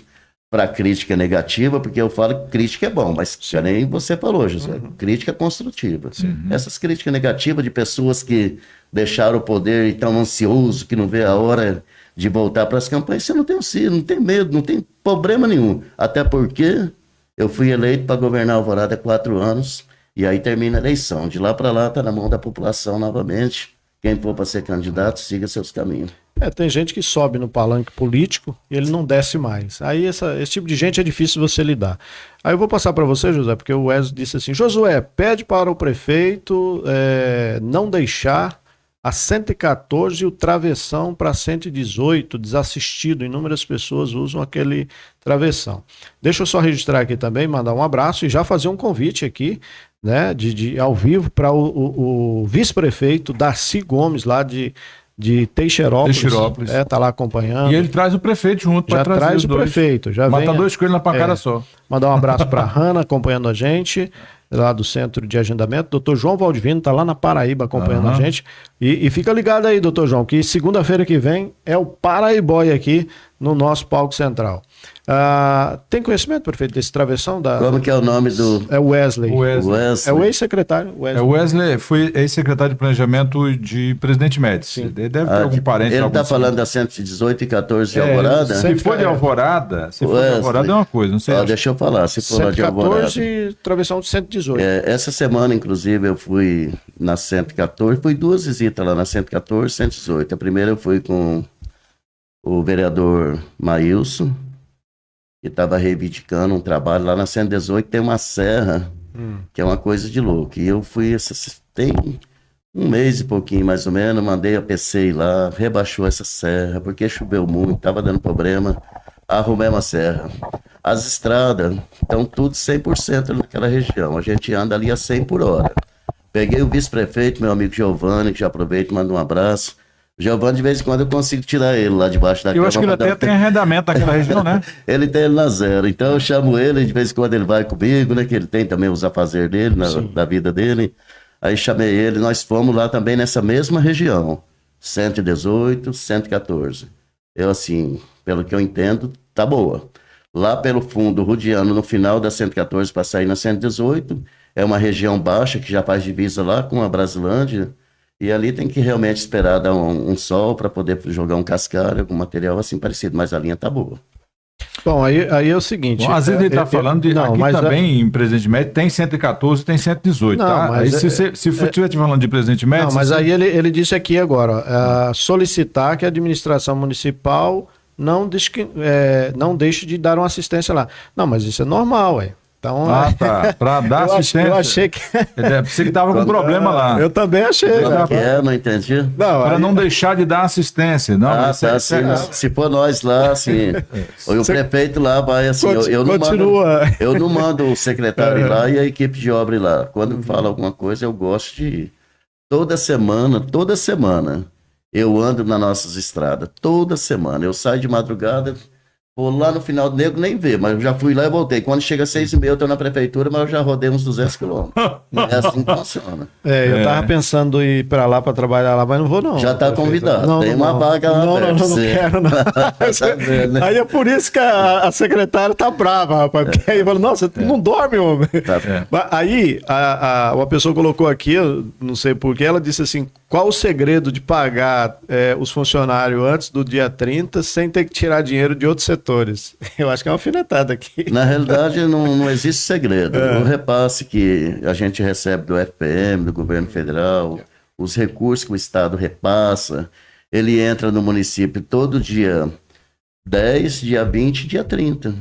para crítica negativa, porque eu falo que crítica é bom, mas que nem você falou, José, crítica construtiva. Essas críticas negativas de pessoas que deixaram o poder e estão ansiosos, que não vê a hora de voltar para as campanhas, você não tem medo, não tem problema nenhum. Até porque eu fui eleito para governar Alvorada há 4 anos, e aí termina a eleição. De lá para lá está na mão da população novamente. Quem for para ser candidato, siga seus caminhos. Tem gente que sobe no palanque político e ele não desce mais. Aí esse tipo de gente é difícil você lidar. Aí eu vou passar para você, José, porque o Wesley disse assim: Josué, pede para o prefeito não deixar a 114 e o travessão para 118 desassistido. Inúmeras pessoas usam aquele travessão. Deixa eu só registrar aqui também, mandar um abraço e já fazer um convite aqui, né, ao vivo para o vice-prefeito Darcy Gomes, lá de Teixeirópolis. Tá lá acompanhando. E ele traz o prefeito junto para Já trazer traz os o dois. prefeito. Já Mata vem, 2 coelhos na pancada só. Mandar um abraço para a Hanna acompanhando a gente, lá do Centro de Agendamento. Doutor João Valdivino está lá na Paraíba acompanhando a gente. E fica ligado aí, doutor João, que segunda-feira que vem é o Paraibói aqui no nosso palco central. Tem conhecimento, prefeito, desse travessão? Como que é o nome do... É Wesley. Wesley. É o ex-secretário Wesley. Wesley foi ex-secretário de Planejamento de Presidente Médici. Ele deve ter algum parente. Ele está algum falando da 118 e 14 de Alvorada? Se for de Alvorada, é uma coisa, não sei. Deixa eu falar, se for lá de Alvorada. 114, travessão de 118. Essa semana, inclusive, eu fui na 114, fui 2 visitas lá na 114 e 118. A primeira eu fui com o vereador Maílson, que estava reivindicando um trabalho lá na 118, tem uma serra, que é uma coisa de louco. E eu fui, tem um mês e pouquinho mais ou menos, mandei a PC ir lá, rebaixou essa serra, porque choveu muito, estava dando problema, arrumei uma serra. As estradas estão tudo 100% naquela região, a gente anda ali a 100 por hora. Peguei o vice-prefeito, meu amigo Giovanni, que já aproveito e mando um abraço. Giovanni, de vez em quando eu consigo tirar ele lá debaixo da cama. Eu acho que ele até tem arrendamento naquela região, né? Ele tem ele na zero. Então eu chamo ele, de vez em quando ele vai comigo, né? Que ele tem também os afazeres dele, da vida dele. Aí chamei ele, nós fomos lá também nessa mesma região. 118, 114. Eu, assim, pelo que eu entendo, tá boa. Lá pelo fundo, Rudiano, no final da 114 para sair na 118, é uma região baixa que já faz divisa lá com a Brasilândia. E ali tem que realmente esperar dar um sol para poder jogar um cascalho, algum material assim parecido, mas a linha tá boa. Bom, aí é o seguinte... Bom, às vezes ele está falando de... Não, aqui também, em Presidente Médici, tem 114 e tem 118, não, tá? Aí se você estiver falando de Presidente Médici... Não, mas aí ele disse aqui agora, solicitar que a administração municipal não deixe de dar uma assistência lá. Não, mas isso é normal, ué. Então, tá. Para dar assistência. Eu achei que. Você que estava com problema lá. Eu também achei. Não entendi. Para não deixar de dar assistência. Não, se for nós lá, assim. O prefeito lá vai assim. Eu não mando o secretário lá e a equipe de obra ir lá. Quando me fala alguma coisa, eu gosto de ir. Toda semana, eu ando nas nossas estradas. Toda semana. Eu saio de madrugada. Vou lá no final do nego nem ver, mas eu já fui lá e voltei. Quando chega 6h30 eu tô na prefeitura, mas eu já rodei uns 200 quilômetros. É assim que funciona. Eu tava pensando em ir pra lá pra trabalhar lá, mas não vou não. Já tá convidado, tem uma vaga lá. Não quero não. Aí é por isso que a secretária tá brava, rapaz, porque aí fala, nossa, você não dorme, homem. Aí uma pessoa colocou aqui, eu não sei porquê, ela disse assim, qual o segredo de pagar os funcionários antes do dia 30 sem ter que tirar dinheiro de outros setores? Eu acho que é uma alfinetada aqui. Na realidade, não existe segredo. O repasse que a gente recebe do FPM, do governo federal, os recursos que o Estado repassa, ele entra no município todo dia 10, dia 20, dia 30. O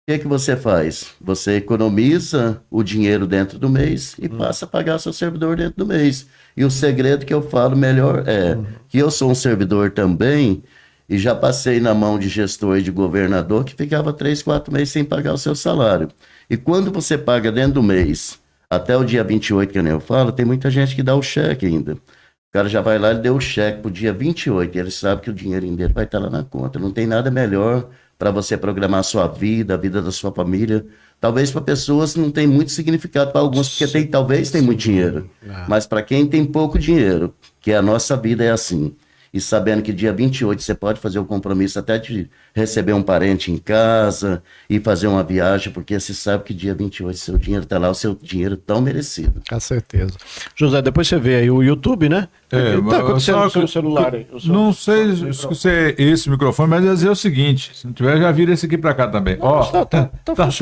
que você faz? Você economiza o dinheiro dentro do mês e passa a pagar seu servidor dentro do mês. E o segredo que eu falo melhor é que eu sou um servidor também. E já passei na mão de gestor e de governador que ficava 3, 4 meses sem pagar o seu salário. E quando você paga dentro do mês, até o dia 28, que nem eu falo, tem muita gente que dá o cheque ainda. O cara já vai lá e deu o cheque pro dia 28, e ele sabe que o dinheirinho dele vai estar lá na conta. Não tem nada melhor para você programar a sua vida, a vida da sua família. Talvez para pessoas não tem muito significado, para alguns, porque talvez tem muito dinheiro. Mas para quem tem pouco dinheiro, que a nossa vida é assim, e sabendo que dia 28 você pode fazer o compromisso até de receber um parente em casa e fazer uma viagem, porque você sabe que dia 28 seu dinheiro está lá, o seu dinheiro tão merecido. Com certeza. José, depois você vê aí o YouTube, né? O que está acontecendo no seu celular aí? Não sei se é esse microfone, mas ia dizer o seguinte, se não tiver, já vira esse aqui para cá também. Ó, tá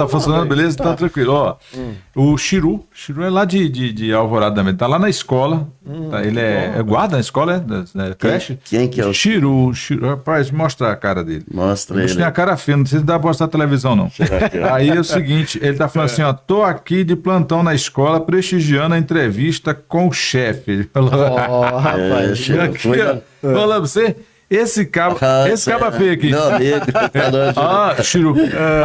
funcionando, beleza? Tá tranquilo. Ó, o Chiru é lá de Alvorada também, tá lá na escola, tá, ele é guarda na escola, creche? Quem que é o Chiru, rapaz, mostra a cara dele. Mostra ele. Tem a cara feia, não sei se dá pra mostrar a televisão, não. Aí é o seguinte, ele tá falando assim, ó, tô aqui de plantão na escola, prestigiando a entrevista com o chefe. Ele falou, rapaz, aqui, ó, falando pra você, esse caba feio aqui. Meu amigo, Chiru,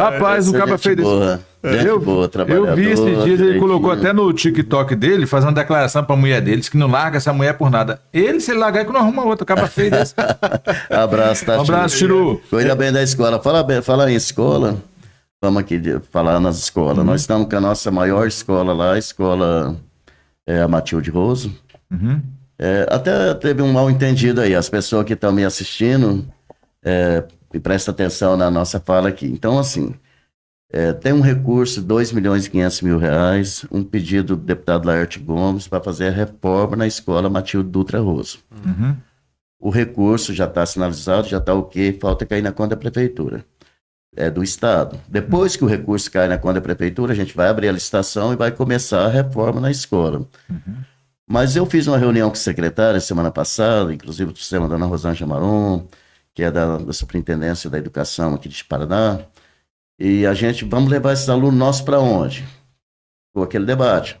rapaz, um caba feio desse. Eu vi esses dias, ele colocou até no TikTok dele, fazendo uma declaração pra mulher dele, que não larga essa mulher por nada. Se ele largar, é que não arruma outra, caba feio desse. Abraço, tá? Um abraço, Chiru. Cuida bem da escola. Fala em escola, vamos aqui falar nas escolas. Nós estamos com a nossa maior escola lá, a escola a Matilde Roso. Até teve um mal entendido aí, as pessoas que estão me assistindo, e prestam atenção na nossa fala aqui. Então, assim, tem um recurso, R$2.500.000, um pedido do deputado Laerte Gomes para fazer a reforma na escola Matilde Dutra Roso. O recurso já está sinalizado, já está ok, falta cair na conta da prefeitura, do estado. Depois que o recurso cai na conta da prefeitura, a gente vai abrir a licitação e vai começar a reforma na escola. Mas eu fiz uma reunião com o secretário semana passada, inclusive com a dona Rosângela Maron, que é da Superintendência da Educação aqui de Paraná, e a gente, vamos levar esses alunos nossos para onde? Com aquele debate.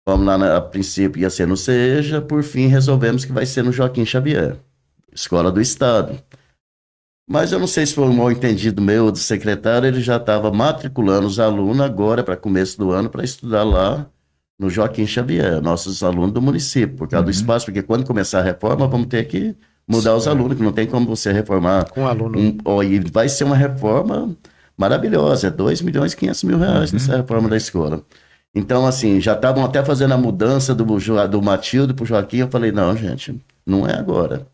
Vamos lá, a princípio ia ser no CEJA, por fim resolvemos que vai ser no Joaquim Xavier, escola do estado. Mas eu não sei se foi um mal entendido meu ou do secretário, ele já estava matriculando os alunos agora, para começo do ano, para estudar lá no Joaquim Xavier, nossos alunos do município, por causa do espaço, porque quando começar a reforma, vamos ter que mudar os alunos, que não tem como você reformar. Com aluno. E vai ser uma reforma maravilhosa, R$2.500.000 nessa reforma da escola. Então, assim, já estavam até fazendo a mudança do Matilde para o Joaquim, eu falei, não, gente, não é agora.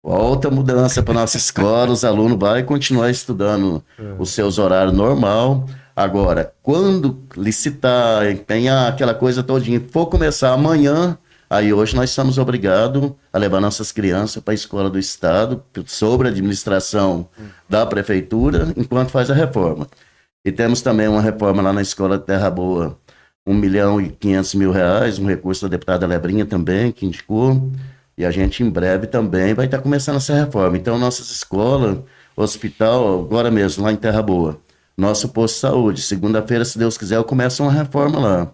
Volta a mudança para nossa escola, os alunos vão continuar estudando os seus horários normal. Agora, quando licitar, empenhar aquela coisa todinha, for começar amanhã, aí hoje nós somos obrigados a levar nossas crianças para a escola do estado, sobre a administração da prefeitura, enquanto faz a reforma. E temos também uma reforma lá na escola de Terra Boa, R$1.500.000, um recurso da deputada Lebrinha também, que indicou, e a gente em breve também vai estar começando essa reforma. Então, nossas escolas, hospital, agora mesmo, lá em Terra Boa, nosso posto de saúde, segunda-feira, se Deus quiser, eu começo uma reforma lá.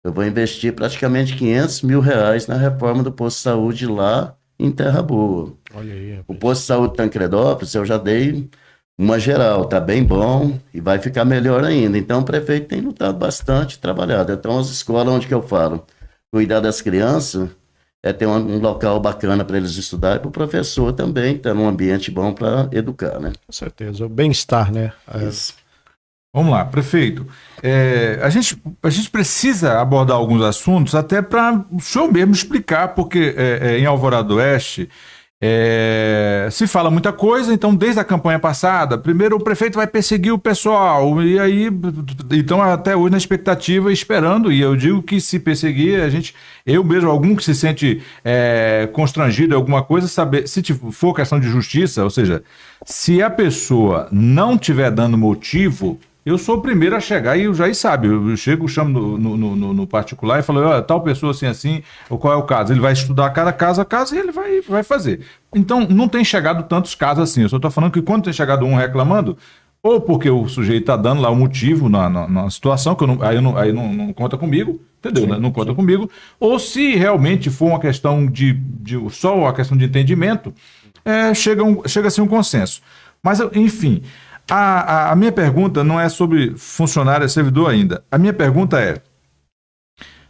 Eu vou investir praticamente R$500.000 na reforma do posto de saúde lá em Terra Boa. Olha aí. O posto de saúde Tancredópolis, eu já dei uma geral, tá bem bom e vai ficar melhor ainda. Então o prefeito tem lutado bastante, trabalhado. Então as escolas onde que eu falo, cuidar das crianças é ter um local bacana para eles estudarem e para o professor também estar num ambiente bom para educar, né? Com certeza, o bem-estar, né? Isso. Vamos lá, prefeito. A gente precisa abordar alguns assuntos até para o senhor mesmo explicar, porque em Alvorada do Oeste se fala muita coisa, então desde a campanha passada, primeiro o prefeito vai perseguir o pessoal, e aí, então até hoje na expectativa, esperando, e eu digo que se perseguir, eu mesmo, algum que se sente constrangido em alguma coisa, saber, se for questão de justiça, ou seja, se a pessoa não estiver dando motivo, eu sou o primeiro a chegar e o Jair sabe, eu chego, chamo no particular e falo, tal pessoa assim, qual é o caso? Ele vai estudar cada caso a caso e ele vai fazer. Então, não tem chegado tantos casos assim, eu só estou falando que quando tem chegado um reclamando, ou porque o sujeito está dando lá o motivo na situação, que aí não conta comigo, entendeu? Sim, não conta comigo, ou se realmente for uma questão só uma questão de entendimento, chega a ser um consenso. Mas, enfim, a minha pergunta não é sobre funcionário e servidor ainda. A minha pergunta é,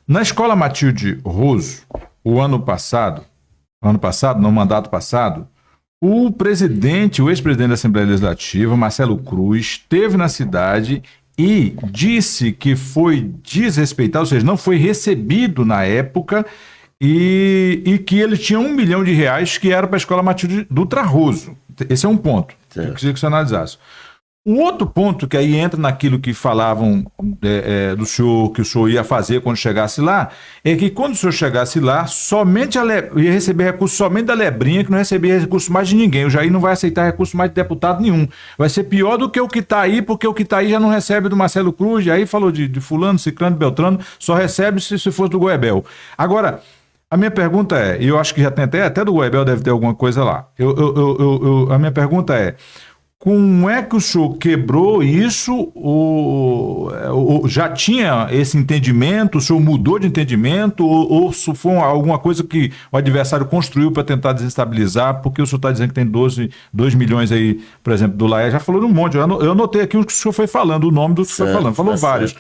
na Escola Matilde Roso, no mandato passado, o ex-presidente da Assembleia Legislativa, Marcelo Cruz, esteve na cidade e disse que foi desrespeitado, ou seja, não foi recebido na época e que ele tinha R$1 milhão que era para a Escola Matilde Dutra Roso. Esse é um ponto que eu queria que você analisasse. Um outro ponto que aí entra naquilo que falavam do senhor, que o senhor ia fazer quando chegasse lá, é que quando o senhor chegasse lá, ia receber recurso somente da Lebrinha, que não recebia recurso mais de ninguém. O Jair não vai aceitar recurso mais de deputado nenhum. Vai ser pior do que o que está aí, porque o que está aí já não recebe do Marcelo Cruz, e aí falou de fulano, ciclano, beltrano, só recebe se for do Goebel. Agora, a minha pergunta é, e eu acho que já tem até do Goebel deve ter alguma coisa lá. A minha pergunta é, como é que o senhor quebrou isso? Já tinha esse entendimento? O senhor mudou de entendimento? Ou foi alguma coisa que o adversário construiu para tentar desestabilizar? Porque o senhor está dizendo que tem 2 milhões aí, por exemplo, do Laércio. Já falou de um monte. Eu anotei aqui o que o senhor foi falando, o nome do que o senhor foi falando. Falou vários.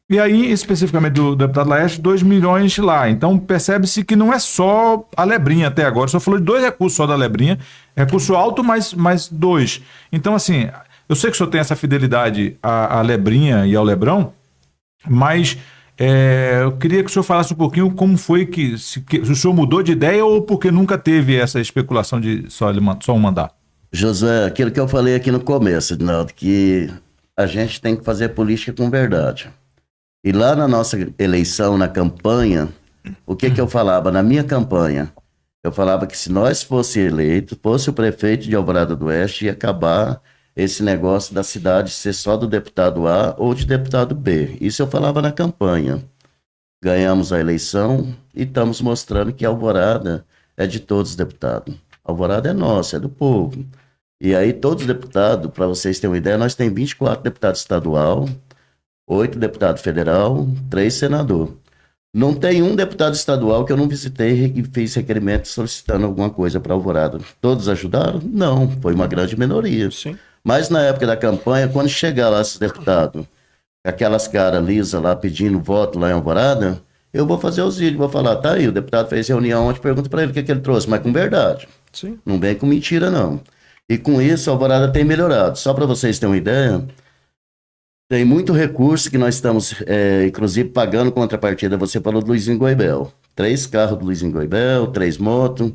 E aí, especificamente do deputado Laércio, 2 milhões lá. Então, percebe-se que não é só a Lebrinha até agora. Só falou de 2 recursos só da Lebrinha. Recurso alto, mais 2. Então, assim, eu sei que o senhor tem essa fidelidade à Lebrinha e ao Lebrão, mas eu queria que o senhor falasse um pouquinho como foi que se o senhor mudou de ideia ou porque nunca teve essa especulação de só um mandato. Josué, aquilo que eu falei aqui no começo, Edinaldo, que a gente tem que fazer política com verdade. E lá na nossa eleição, na campanha, o que eu falava? Na minha campanha, eu falava que se nós fosse eleito, fosse o prefeito de Alvorada do Oeste, ia acabar esse negócio da cidade ser só do deputado A ou de deputado B. Isso eu falava na campanha. Ganhamos a eleição e estamos mostrando que Alvorada é de todos os deputados. Alvorada é nossa, é do povo. E aí todos os deputados, para vocês terem uma ideia, nós temos 24 deputados estadual, 8 deputados federal, 3 senador. Não tem um deputado estadual que eu não visitei e fiz requerimento solicitando alguma coisa para Alvorada. Todos ajudaram? Não, foi uma grande minoria. Sim. Mas na época da campanha, quando chegar lá esses deputados, aquelas caras lisas lá pedindo voto lá em Alvorada, eu vou fazer os vídeos, vou falar, tá aí, o deputado fez reunião ontem, pergunta para ele o que ele trouxe, mas com verdade. Sim. Não vem com mentira, não. E com isso, a Alvorada tem melhorado. Só para vocês terem uma ideia, tem muito recurso que nós estamos, inclusive, pagando contrapartida. Você falou do Luizinho Goebel. 3 carros do Luizinho Goebel, 3 motos,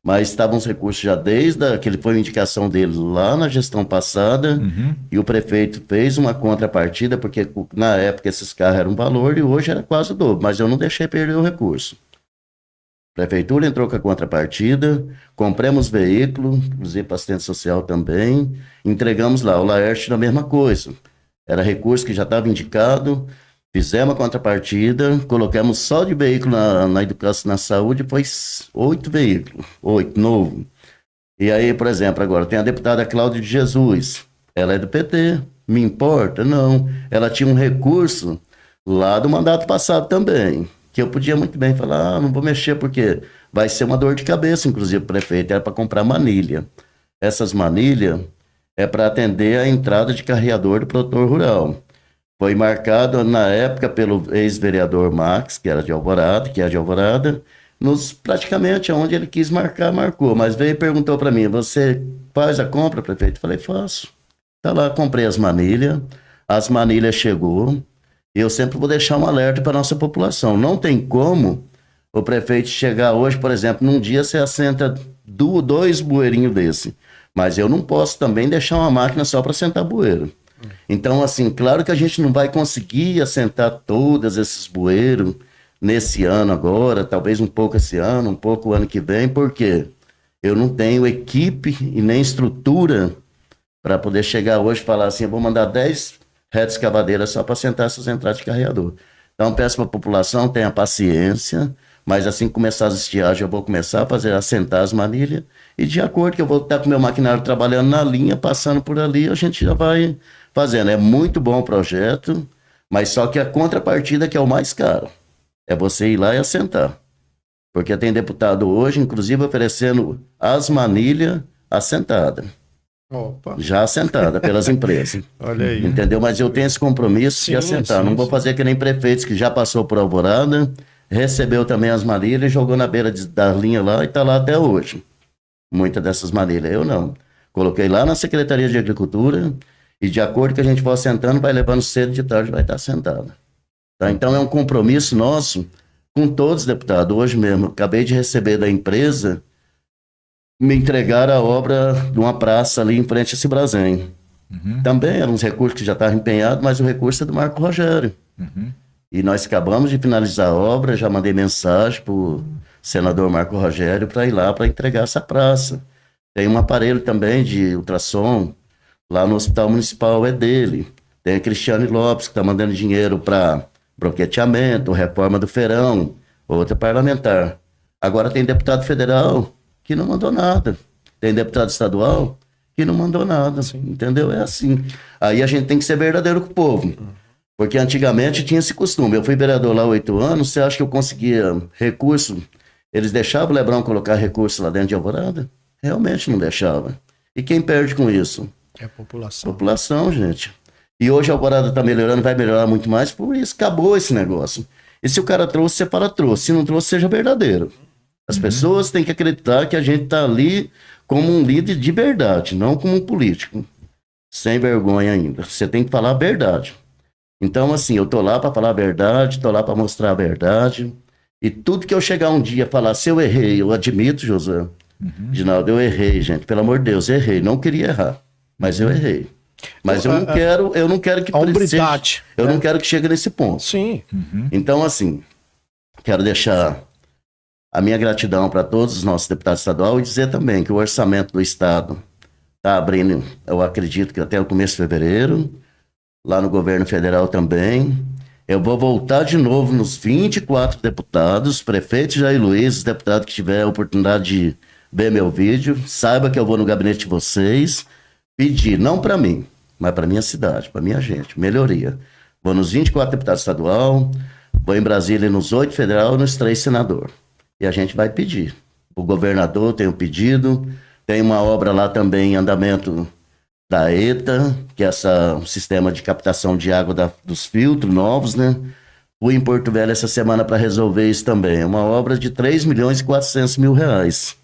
mas estavam os recursos já desde que ele foi uma indicação dele lá na gestão passada, e o prefeito fez uma contrapartida, porque na época esses carros eram um valor e hoje era quase o dobro, mas eu não deixei perder o recurso. A prefeitura entrou com a contrapartida, compramos veículo, inclusive para assistente social também, entregamos lá. O Laércio na mesma coisa. Era recurso que já estava indicado, fizemos a contrapartida, colocamos só de veículo na educação, na saúde, foi 8 veículos, 8 novos. E aí, por exemplo, agora tem a deputada Cláudia de Jesus, ela é do PT, me importa? Não. Ela tinha um recurso lá do mandato passado também, que eu podia muito bem falar, não vou mexer porque vai ser uma dor de cabeça, inclusive, o prefeito, era para comprar manilha. Essas manilhas é para atender a entrada de carreador do produtor rural. Foi marcado na época pelo ex-vereador Max, que era de Alvorada, praticamente onde ele quis marcar, marcou. Mas veio e perguntou para mim, você faz a compra, prefeito? Falei, faço. Tá lá, comprei as manilhas chegou, e eu sempre vou deixar um alerta para a nossa população. Não tem como o prefeito chegar hoje, por exemplo, num dia você assenta 2 bueirinhos desse. Mas eu não posso também deixar uma máquina só para assentar bueiro. Então, assim, claro que a gente não vai conseguir assentar todos esses bueiros nesse ano agora, talvez um pouco esse ano, um pouco o ano que vem, porque eu não tenho equipe e nem estrutura para poder chegar hoje e falar assim, eu vou mandar 10 retas escavadeiras só para assentar essas entradas de carreador. Então, peço para a população, tenha paciência, mas assim que começar as estiagens, eu vou começar a assentar as manilhas, e de acordo que eu vou estar com o meu maquinário trabalhando na linha, passando por ali, a gente já vai fazendo. É muito bom o projeto, mas só que a contrapartida que é o mais caro, é você ir lá e assentar. Porque tem deputado hoje, inclusive, oferecendo as manilhas assentada. Opa. Já assentada pelas empresas. Olha aí. Entendeu? Mas eu tenho esse compromisso de assentar. Não vou fazer que nem prefeitos que já passou por Alvorada, recebeu também as manilhas, jogou na beira da linha lá e está lá até hoje. Muitas dessas manilhas. Eu não. Coloquei lá na Secretaria de Agricultura e de acordo que a gente for assentando, vai levando cedo de tarde, vai estar assentada. Tá? Então é um compromisso nosso com todos os deputados. Hoje mesmo, acabei de receber da empresa, me entregaram a obra de uma praça ali em frente a Cibrazen. Também eram uns recursos que já estavam empenhados, mas o recurso é do Marco Rogério. E nós acabamos de finalizar a obra, já mandei mensagem para o senador Marco Rogério para ir lá para entregar essa praça. Tem um aparelho também de ultrassom lá no Hospital Municipal, é dele. Tem a Cristiane Lopes, que está mandando dinheiro para broqueteamento, reforma do feirão, outra parlamentar. Agora tem deputado federal que não mandou nada. Tem deputado estadual que não mandou nada. Entendeu? É assim. Aí a gente tem que ser verdadeiro com o povo. Porque antigamente tinha esse costume. Eu fui vereador lá há 8 anos, você acha que eu conseguia recurso? Eles deixavam o Lebrão colocar recurso lá dentro de Alvorada? Realmente não deixava. E quem perde com isso? É a população. População, gente. E hoje a Alvorada está melhorando, vai melhorar muito mais, por isso acabou esse negócio. E se o cara trouxe, você fala trouxe. Se não trouxe, seja verdadeiro. As pessoas têm que acreditar que a gente está ali como um líder de verdade, não como um político. Sem vergonha ainda. Você tem que falar a verdade. Então, assim, eu tô lá para falar a verdade, tô lá para mostrar a verdade. E tudo que eu chegar um dia falar, se eu errei, eu admito, José. Ginaldo, eu errei, gente. Pelo amor de Deus, errei. Não queria errar, mas eu errei. Mas eu não quero que hombridade, eu não quero que chegue nesse ponto. Sim. Então, assim, quero deixar a minha gratidão para todos os nossos deputados estaduais e dizer também que o orçamento do Estado está abrindo, eu acredito que até o começo de fevereiro, lá no governo federal também. Eu vou voltar de novo nos 24 deputados, prefeito Jair Luiz, os deputados que tiver a oportunidade de ver meu vídeo, saiba que eu vou no gabinete de vocês pedir, não para mim, mas para minha cidade, para minha gente, melhoria. Vou nos 24 deputados estadual, vou em Brasília nos 8 federal e nos 3 senador. E a gente vai pedir. O governador tem um pedido, tem uma obra lá também em andamento da ETA, que é um sistema de captação de água dos filtros novos, né? Fui em Porto Velho essa semana para resolver isso também. É uma obra de 3.400.000 reais.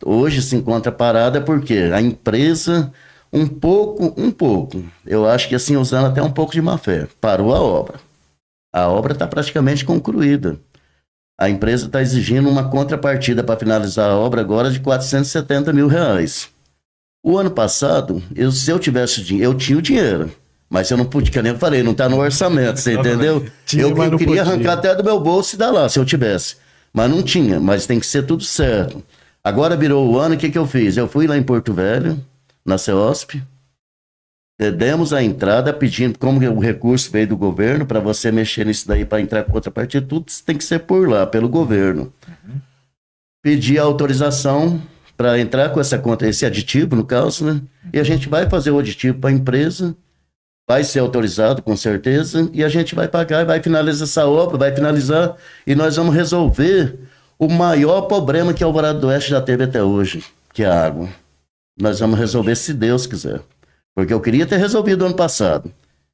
Hoje se encontra parada porque a empresa, um pouco, eu acho que assim, usando até um pouco de má fé, parou a obra. A obra está praticamente concluída. A empresa está exigindo uma contrapartida para finalizar a obra agora de 470 mil reais. O ano passado, se eu tivesse dinheiro, eu tinha o dinheiro, mas eu não pude, que nem eu falei, não está no orçamento, você entendeu? Eu queria arrancar até do meu bolso e dar lá, se eu tivesse. Mas não tinha, mas tem que ser tudo certo. Agora virou o ano, o que eu fiz? Eu fui lá em Porto Velho, na CEOSP, demos a entrada pedindo, como o recurso veio do governo, para você mexer nisso daí, para entrar com outra partida, tudo tem que ser por lá, pelo governo. Pedi a autorização para entrar com essa conta, esse aditivo, no caso, né? E a gente vai fazer o aditivo para a empresa, vai ser autorizado, com certeza, e a gente vai pagar, vai finalizar essa obra, vai finalizar, e nós vamos resolver o maior problema que Alvorada do Oeste já teve até hoje, que é a água. Nós vamos resolver se Deus quiser. Porque eu queria ter resolvido ano passado.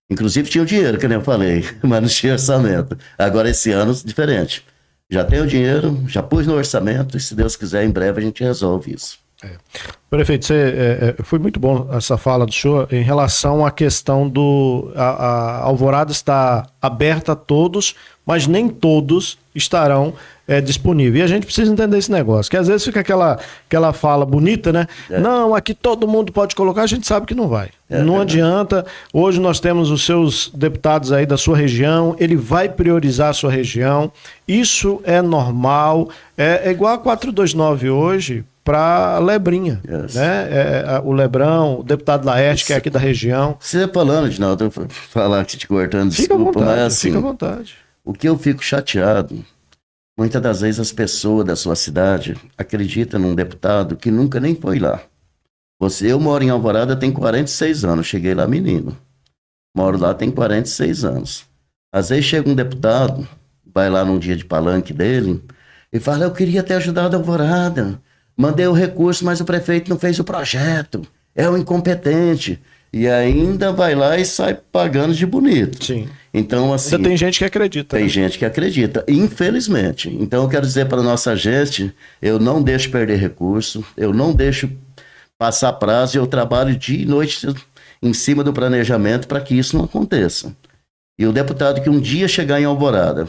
Inclusive tinha o dinheiro, que nem eu falei, mas não tinha orçamento. Agora esse ano, diferente. Já tenho o dinheiro, já pus no orçamento, e se Deus quiser, em breve a gente resolve isso. Prefeito, foi muito bom essa fala do senhor em relação à questão a Alvorada está aberta a todos, mas nem todos estarão disponíveis. E a gente precisa entender esse negócio, que às vezes fica aquela fala bonita, né? Não, aqui todo mundo pode colocar, a gente sabe que não vai. Não adianta. Hoje nós temos os seus deputados aí da sua região, ele vai priorizar a sua região, isso é normal, é igual a 429 hoje, para Lebrinha, né? O Lebrão, o deputado Laerte, que é aqui da região. Você falando, Ginaldo, eu vou falar aqui te cortando, desculpa, mas assim, fica à vontade. O que eu fico chateado, muitas das vezes as pessoas da sua cidade acreditam num deputado que nunca nem foi lá. Eu moro em Alvorada, tem 46 anos, cheguei lá menino. Moro lá, tem 46 anos. Às vezes chega um deputado, vai lá num dia de palanque dele, e fala, eu queria ter ajudado a Alvorada. Mandei o recurso, mas o prefeito não fez o projeto. É um incompetente. E ainda vai lá e sai pagando de bonito. Sim. Então, assim... Ainda tem gente que acredita. Tem né? gente que acredita, infelizmente. Então, eu quero dizer para a nossa gente, eu não deixo perder recurso, eu não deixo passar prazo, eu trabalho dia e noite em cima do planejamento para que isso não aconteça. E o deputado que um dia chegar em Alvorada,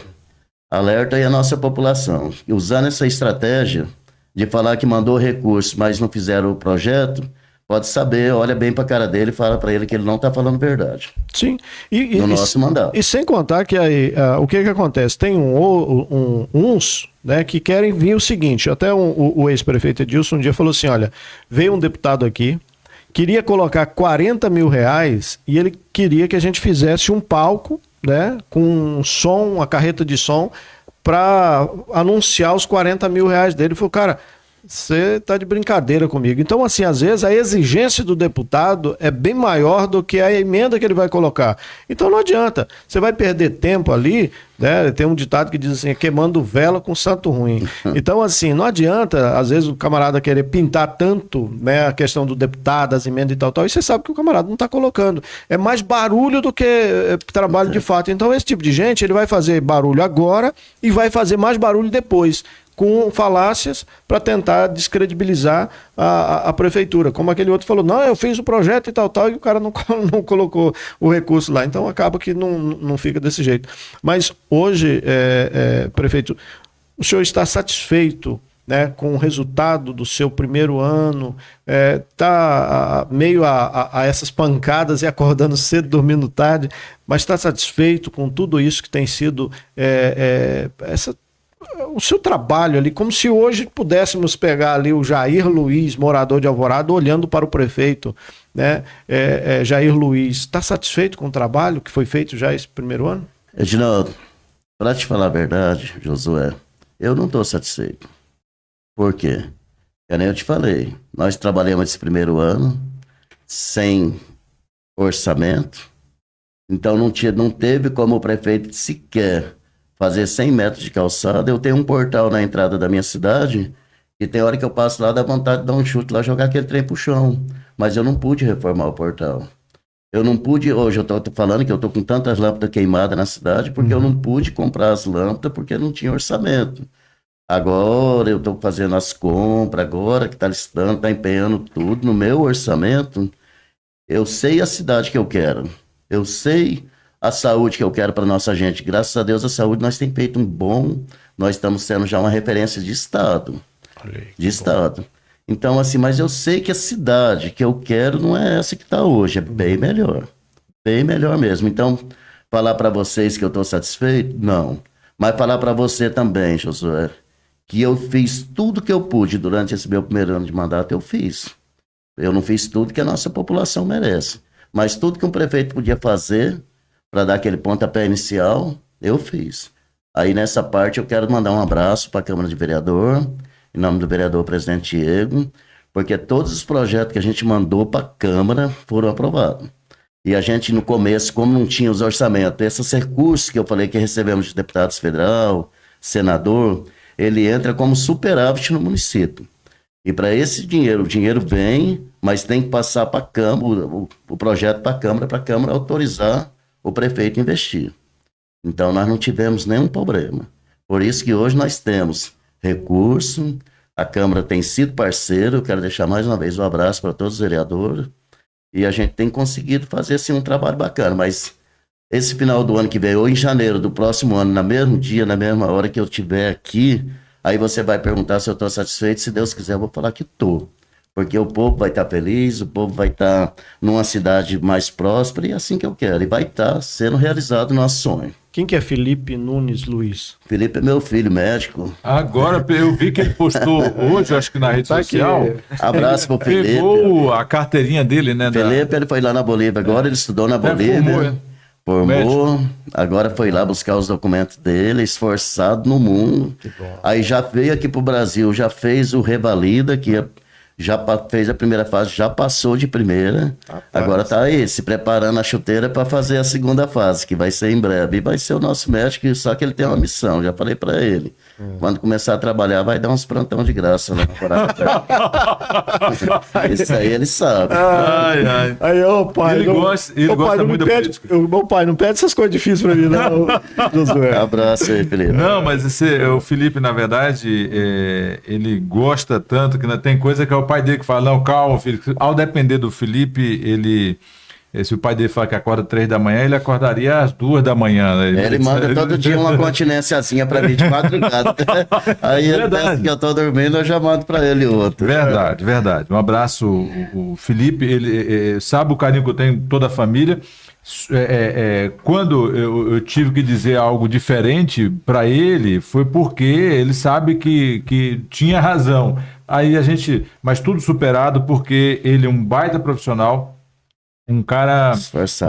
alerta aí a nossa população, e usando essa estratégia de falar que mandou recurso, mas não fizeram o projeto, pode saber, olha bem para a cara dele e fala para ele que ele não está falando verdade. Sim. No nosso mandato. E sem contar que aí, o que acontece? Tem uns, né, que querem vir o seguinte, até o ex-prefeito Edilson um dia falou assim, olha, veio um deputado aqui, queria colocar 40 mil reais e ele queria que a gente fizesse um palco, né, com um som, uma carreta de som, para anunciar os 40 mil reais dele. Ele falou, cara, você tá de brincadeira comigo. Então, assim, às vezes a exigência do deputado é bem maior do que a emenda que ele vai colocar. Então não adianta. Você vai perder tempo ali, né? Tem um ditado que diz assim, queimando vela com santo ruim. Então, assim, não adianta, às vezes, o camarada querer pintar tanto, né, a questão do deputado, as emendas e tal, e você sabe que o camarada não está colocando. É mais barulho do que trabalho de fato. Então, esse tipo de gente, ele vai fazer barulho agora e vai fazer mais barulho depois, com falácias para tentar descredibilizar a prefeitura. Como aquele outro falou, não, eu fiz o projeto e tal, e o cara não colocou o recurso lá. Então acaba que não fica desse jeito. Mas hoje, prefeito, o senhor está satisfeito, né, com o resultado do seu primeiro ano? Está meio a essas pancadas e acordando cedo, dormindo tarde, mas está satisfeito com tudo isso que tem sido o seu trabalho ali, como se hoje pudéssemos pegar ali o Jair Luiz, morador de Alvorada, olhando para o prefeito, né? Jair Luiz, está satisfeito com o trabalho que foi feito já esse primeiro ano? Edinaldo, para te falar a verdade, Josué, eu não estou satisfeito. Por quê? Eu nem eu te falei, nós trabalhamos esse primeiro ano sem orçamento, então não teve como o prefeito sequer fazer 100 metros de calçada. Eu tenho um portal na entrada da minha cidade e tem hora que eu passo lá, dá vontade de dar um chute lá, jogar aquele trem pro chão. Mas eu não pude reformar o portal. Eu não pude, hoje eu tô falando que eu tô com tantas lâmpadas queimadas na cidade porque eu não pude comprar as lâmpadas porque não tinha orçamento. Agora eu tô fazendo as compras, agora que tá listando, tá empenhando tudo no meu orçamento. Eu sei a cidade que eu quero. Eu sei a saúde que eu quero para nossa gente. Graças a Deus, a saúde nós temos feito nós estamos sendo já uma referência de Estado. De Estado. Então, assim, mas eu sei que a cidade que eu quero não é essa que está hoje, é bem melhor. Bem melhor mesmo. Então, falar para vocês que eu estou satisfeito? Não. Mas falar para você também, Josué, que eu fiz tudo que eu pude durante esse meu primeiro ano de mandato, eu fiz. Eu não fiz tudo que a nossa população merece. Mas tudo que um prefeito podia fazer para dar aquele pontapé inicial, eu fiz. Aí nessa parte eu quero mandar um abraço para a Câmara de Vereador, em nome do vereador presidente Diego, porque todos os projetos que a gente mandou para a Câmara foram aprovados. E a gente no começo, como não tinha os orçamentos, esses recursos que eu falei que recebemos de deputados federal, senador, ele entra como superávit no município. E para esse dinheiro, o dinheiro vem, mas tem que passar para a Câmara, o projeto para a Câmara autorizar o prefeito investir. Então nós não tivemos nenhum problema. Por isso que hoje nós temos recurso, a Câmara tem sido parceiro, eu quero deixar mais uma vez um abraço para todos os vereadores, e a gente tem conseguido fazer assim, um trabalho bacana, mas esse final do ano que vem, ou em janeiro do próximo ano, no mesmo dia, na mesma hora que eu estiver aqui, aí você vai perguntar se eu estou satisfeito, se Deus quiser eu vou falar que estou. Porque o povo vai estar feliz, o povo vai estar numa cidade mais próspera, e é assim que eu quero. E vai estar sendo realizado o nosso sonho. Quem que é Felipe Nunes Luiz? Felipe é meu filho, médico. Agora eu vi que ele postou hoje, acho que na rede social. Abraço pro Felipe. Pegou a carteirinha dele, né? Felipe, ele foi lá na Bolívia agora, ele estudou na Bolívia. Formou, agora foi lá buscar os documentos dele, esforçado no mundo. Aí já veio aqui pro Brasil, já fez o Revalida, que fez a primeira fase, já passou de primeira. Agora está aí, se preparando a chuteira para fazer a segunda fase, que vai ser em breve. E vai ser o nosso médico, só que ele tem uma missão, já falei para ele. Quando começar a trabalhar, vai dar uns plantão de graça, né? Isso aí ele sabe. Aí, ô pai, ele gosta muito da política. Meu pai, não pede essas coisas difíceis para mim, não, Josué. Abraço aí, Felipe. Não, mas o Felipe, na verdade, ele gosta tanto que tem coisa que é o pai dele que fala, não, calma, filho. Ao depender do Felipe, se o pai dele falar que acorda 3 da manhã, ele acordaria às 2 da manhã. Né? Ele manda todo dia uma continênciazinha pra mim de madrugada. Aí ele pensa que eu tô dormindo, eu já mando pra ele outro. Verdade, verdade. Um abraço, o Felipe, ele sabe o carinho que eu tenho toda a família. Quando eu tive que dizer algo diferente para ele, foi porque ele sabe que tinha razão. Aí mas tudo superado porque ele é um baita profissional, um cara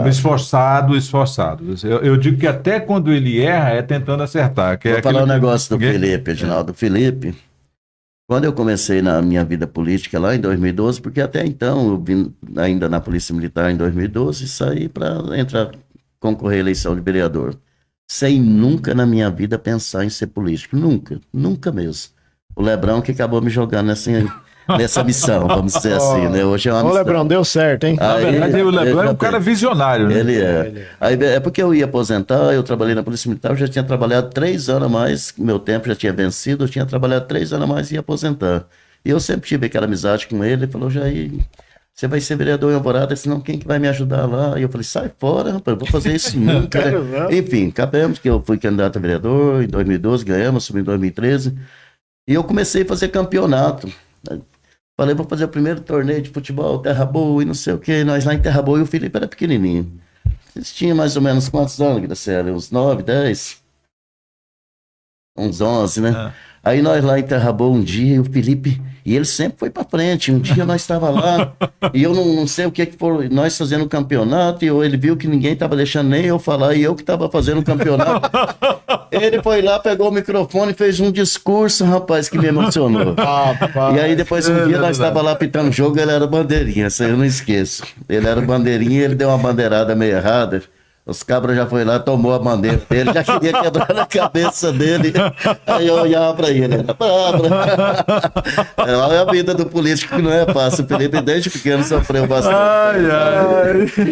esforçado. Eu digo que até quando ele erra, é tentando acertar. Vou falar um negócio do Felipe, Edinaldo. Felipe, quando eu comecei na minha vida política lá em 2012, porque até então eu vim ainda na Polícia Militar em 2012 e saí para concorrer à eleição de vereador. Sem nunca na minha vida pensar em ser político. Nunca mesmo. O Lebrão que acabou me jogando nessa missão, vamos dizer assim, né? Hoje é uma missão. O Lebrão deu certo, hein? Na verdade, o Lebrão é um cara visionário, né? Ele é. Aí, é porque eu ia aposentar, eu trabalhei na Polícia Militar, eu já tinha trabalhado 3 anos a mais, meu tempo já tinha vencido, eu tinha trabalhado 3 anos a mais e ia aposentar. E eu sempre tive aquela amizade com ele falou, Jair, você vai ser vereador em Alvorada, senão quem que vai me ajudar lá? E eu falei, sai fora, rapaz, eu vou fazer isso nunca. Enfim, acabamos que eu fui candidato a vereador em 2012, ganhamos, assumi em 2013. E eu comecei a fazer campeonato. Falei, vou fazer o primeiro torneio de futebol, Terra Boa e não sei o quê. Nós lá em Terra Boa e o Felipe era pequenininho. Vocês tinham mais ou menos quantos anos, Graciela? Uns 9, 10? Uns 11, né? Aí nós lá em Terra Boa um dia, e o Felipe... E ele sempre foi pra frente. Um dia nós estava lá, e eu não sei o que foi, nós fazendo o campeonato, e ele viu que ninguém estava deixando nem eu falar, e eu que estava fazendo o campeonato. Ele foi lá, pegou o microfone e fez um discurso, rapaz, que me emocionou. E aí depois um dia nós estávamos lá pitando jogo, ele era bandeirinha, isso aí eu não esqueço. Ele era bandeirinha, ele deu uma bandeirada meio errada. Os cabras já foi lá, tomou a bandeira dele, já queria quebrar na cabeça dele. Aí eu olhava pra ele, é a vida do político que não é fácil. O Felipe desde pequeno sofreu bastante.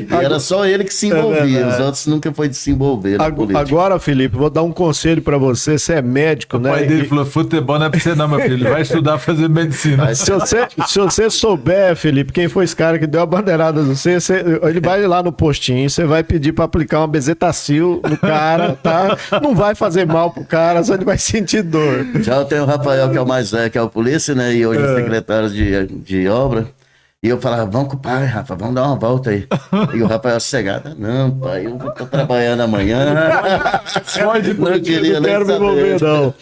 E era só ele que se envolvia, os outros nunca foi de se envolver. Agora, Felipe, vou dar um conselho pra você, você é médico, né? O pai dele falou, futebol não é pra você não, meu filho, ele vai estudar fazer medicina. Se você souber, Felipe, quem foi esse cara que deu a bandeirada no você, ele vai lá no postinho, você vai pedir pra aplicar uma bezetacil no cara, tá? Não vai fazer mal pro cara, só ele vai sentir dor. Já eu tenho o Rafael, que é o mais velho, que é o polícia, né? E hoje é secretário de obra. E eu falava, vamos com o pai, Rafa, vamos dar uma volta aí. E o Rafael sossegado, não, pai, eu tô trabalhando amanhã. Não quero me envolver, não.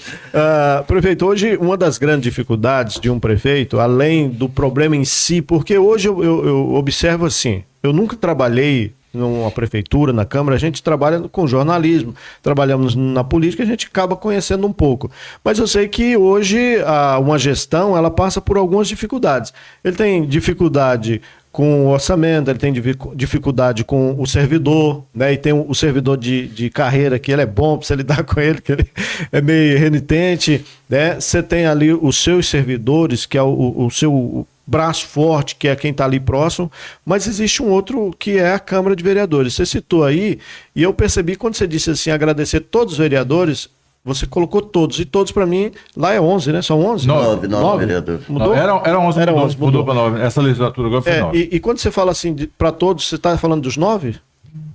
Prefeito, hoje uma das grandes dificuldades de um prefeito, além do problema em si, porque hoje eu observo assim, eu nunca trabalhei numa prefeitura, na Câmara, a gente trabalha com jornalismo, trabalhamos na política, a gente acaba conhecendo um pouco. Mas eu sei que hoje uma gestão, ela passa por algumas dificuldades. Ele tem dificuldade com o orçamento, ele tem dificuldade com o servidor, né? E tem o servidor de carreira, que ele é bom para você lidar com ele, que ele é meio renitente, né? Você tem ali os seus servidores, que é o seu braço forte, que é quem está ali próximo, mas existe um outro que é a Câmara de Vereadores. Você citou aí, e eu percebi quando você disse assim, agradecer todos os vereadores, você colocou todos, e todos para mim, lá é 11, né? São 11? 9 vereadores. Mudou? Era 11, era 11 mudou para 9. Essa legislatura agora foi 9. E quando você fala assim, para todos, você está falando dos 9?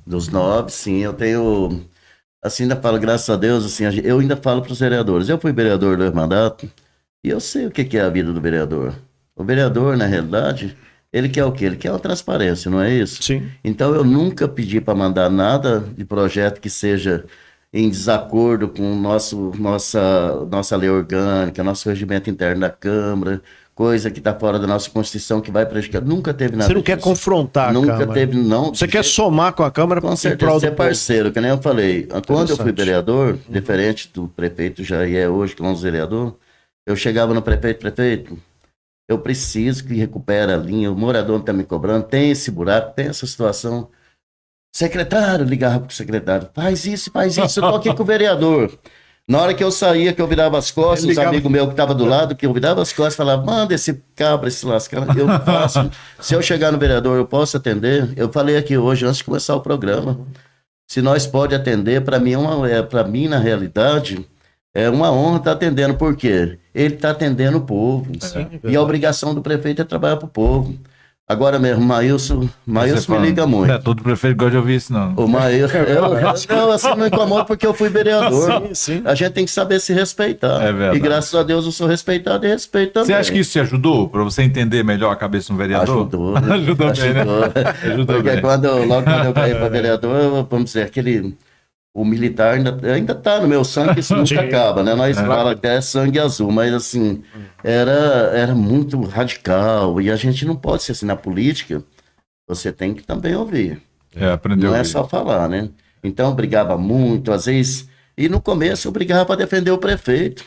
Dos 9, sim. Eu tenho... Assim, ainda falo, graças a Deus, assim, eu ainda falo para os vereadores. Eu fui vereador 2 mandatos, e eu sei o que é a vida do vereador. O vereador, na realidade, ele quer o quê? Ele quer uma transparência, não é isso? Sim. Então, eu nunca pedi para mandar nada de projeto que seja em desacordo com nossa lei orgânica, nosso regimento interno da Câmara, coisa que está fora da nossa Constituição, que vai prejudicar. Nunca teve nada. Você não quer confrontar a Câmara? Nunca teve, não. Você quer somar com a Câmara? Com certeza, ser parceiro, que nem eu falei. Quando eu fui vereador, diferente do prefeito já é hoje, que é um vereador, eu chegava no prefeito, eu preciso que recupere a linha, o morador não está me cobrando, tem esse buraco, tem essa situação. Secretário, ligava para o secretário, faz isso, eu estou aqui com o vereador. Na hora que eu saía, que eu virava as costas, os amigos meus que estavam do lado, que eu virava as costas, falava, manda esse cabra, esse lascado, eu faço. Se eu chegar no vereador, eu posso atender? Eu falei aqui hoje, antes de começar o programa, se nós pode atender, para mim, na realidade, é uma honra estar atendendo. Por quê? Ele está atendendo o povo. E a obrigação do prefeito é trabalhar para o povo. Agora mesmo, Maílson me liga muito. Não é todo prefeito gosta de ouvir isso, não. O Maílson, eu assim, não incomodo porque eu fui vereador. Sim. A gente tem que saber se respeitar. É verdade. E graças a Deus eu sou respeitado e respeito também. Você acha que isso te ajudou para você entender melhor a cabeça de um vereador? Ajudou, né? Ajudou bem, né? Ajudou Porque bem. logo quando eu caí para vereador, vamos dizer, o militar ainda tá no meu sangue, isso nunca acaba, né? Nós falamos até sangue azul, mas assim, era muito radical, e a gente não pode ser assim, na política, você tem que também ouvir. Aprendeu. Não é só falar, né? Então, eu brigava muito, às vezes... E no começo eu brigava para defender o prefeito.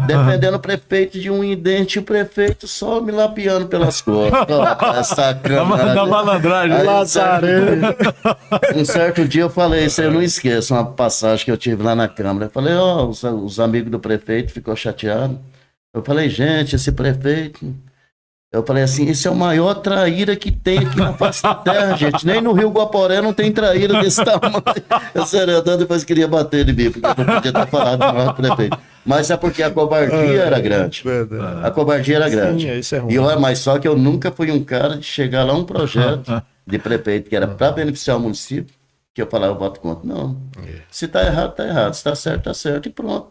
Defendendo o prefeito de um indente, o prefeito só me lapiando pelas costas. Da malandragem. Um certo dia eu falei, isso eu não esqueço, uma passagem que eu tive lá na Câmara. Eu falei, os amigos do prefeito ficou chateados. Eu falei, gente, esse prefeito... Eu falei assim, esse é o maior traíra que tem aqui na face da terra, gente. Nem no Rio Guaporé não tem traíra desse tamanho. Eu serenando, depois queria bater em mim, porque eu não podia ter falado do prefeito. Mas é porque a covardia era grande. A covardia era grande. Sim, isso é ruim. Mas só que eu nunca fui um cara de chegar lá um projeto de prefeito que era para beneficiar o município, que eu falava, eu voto contra. Não. Se tá errado, tá errado. Se tá certo e pronto.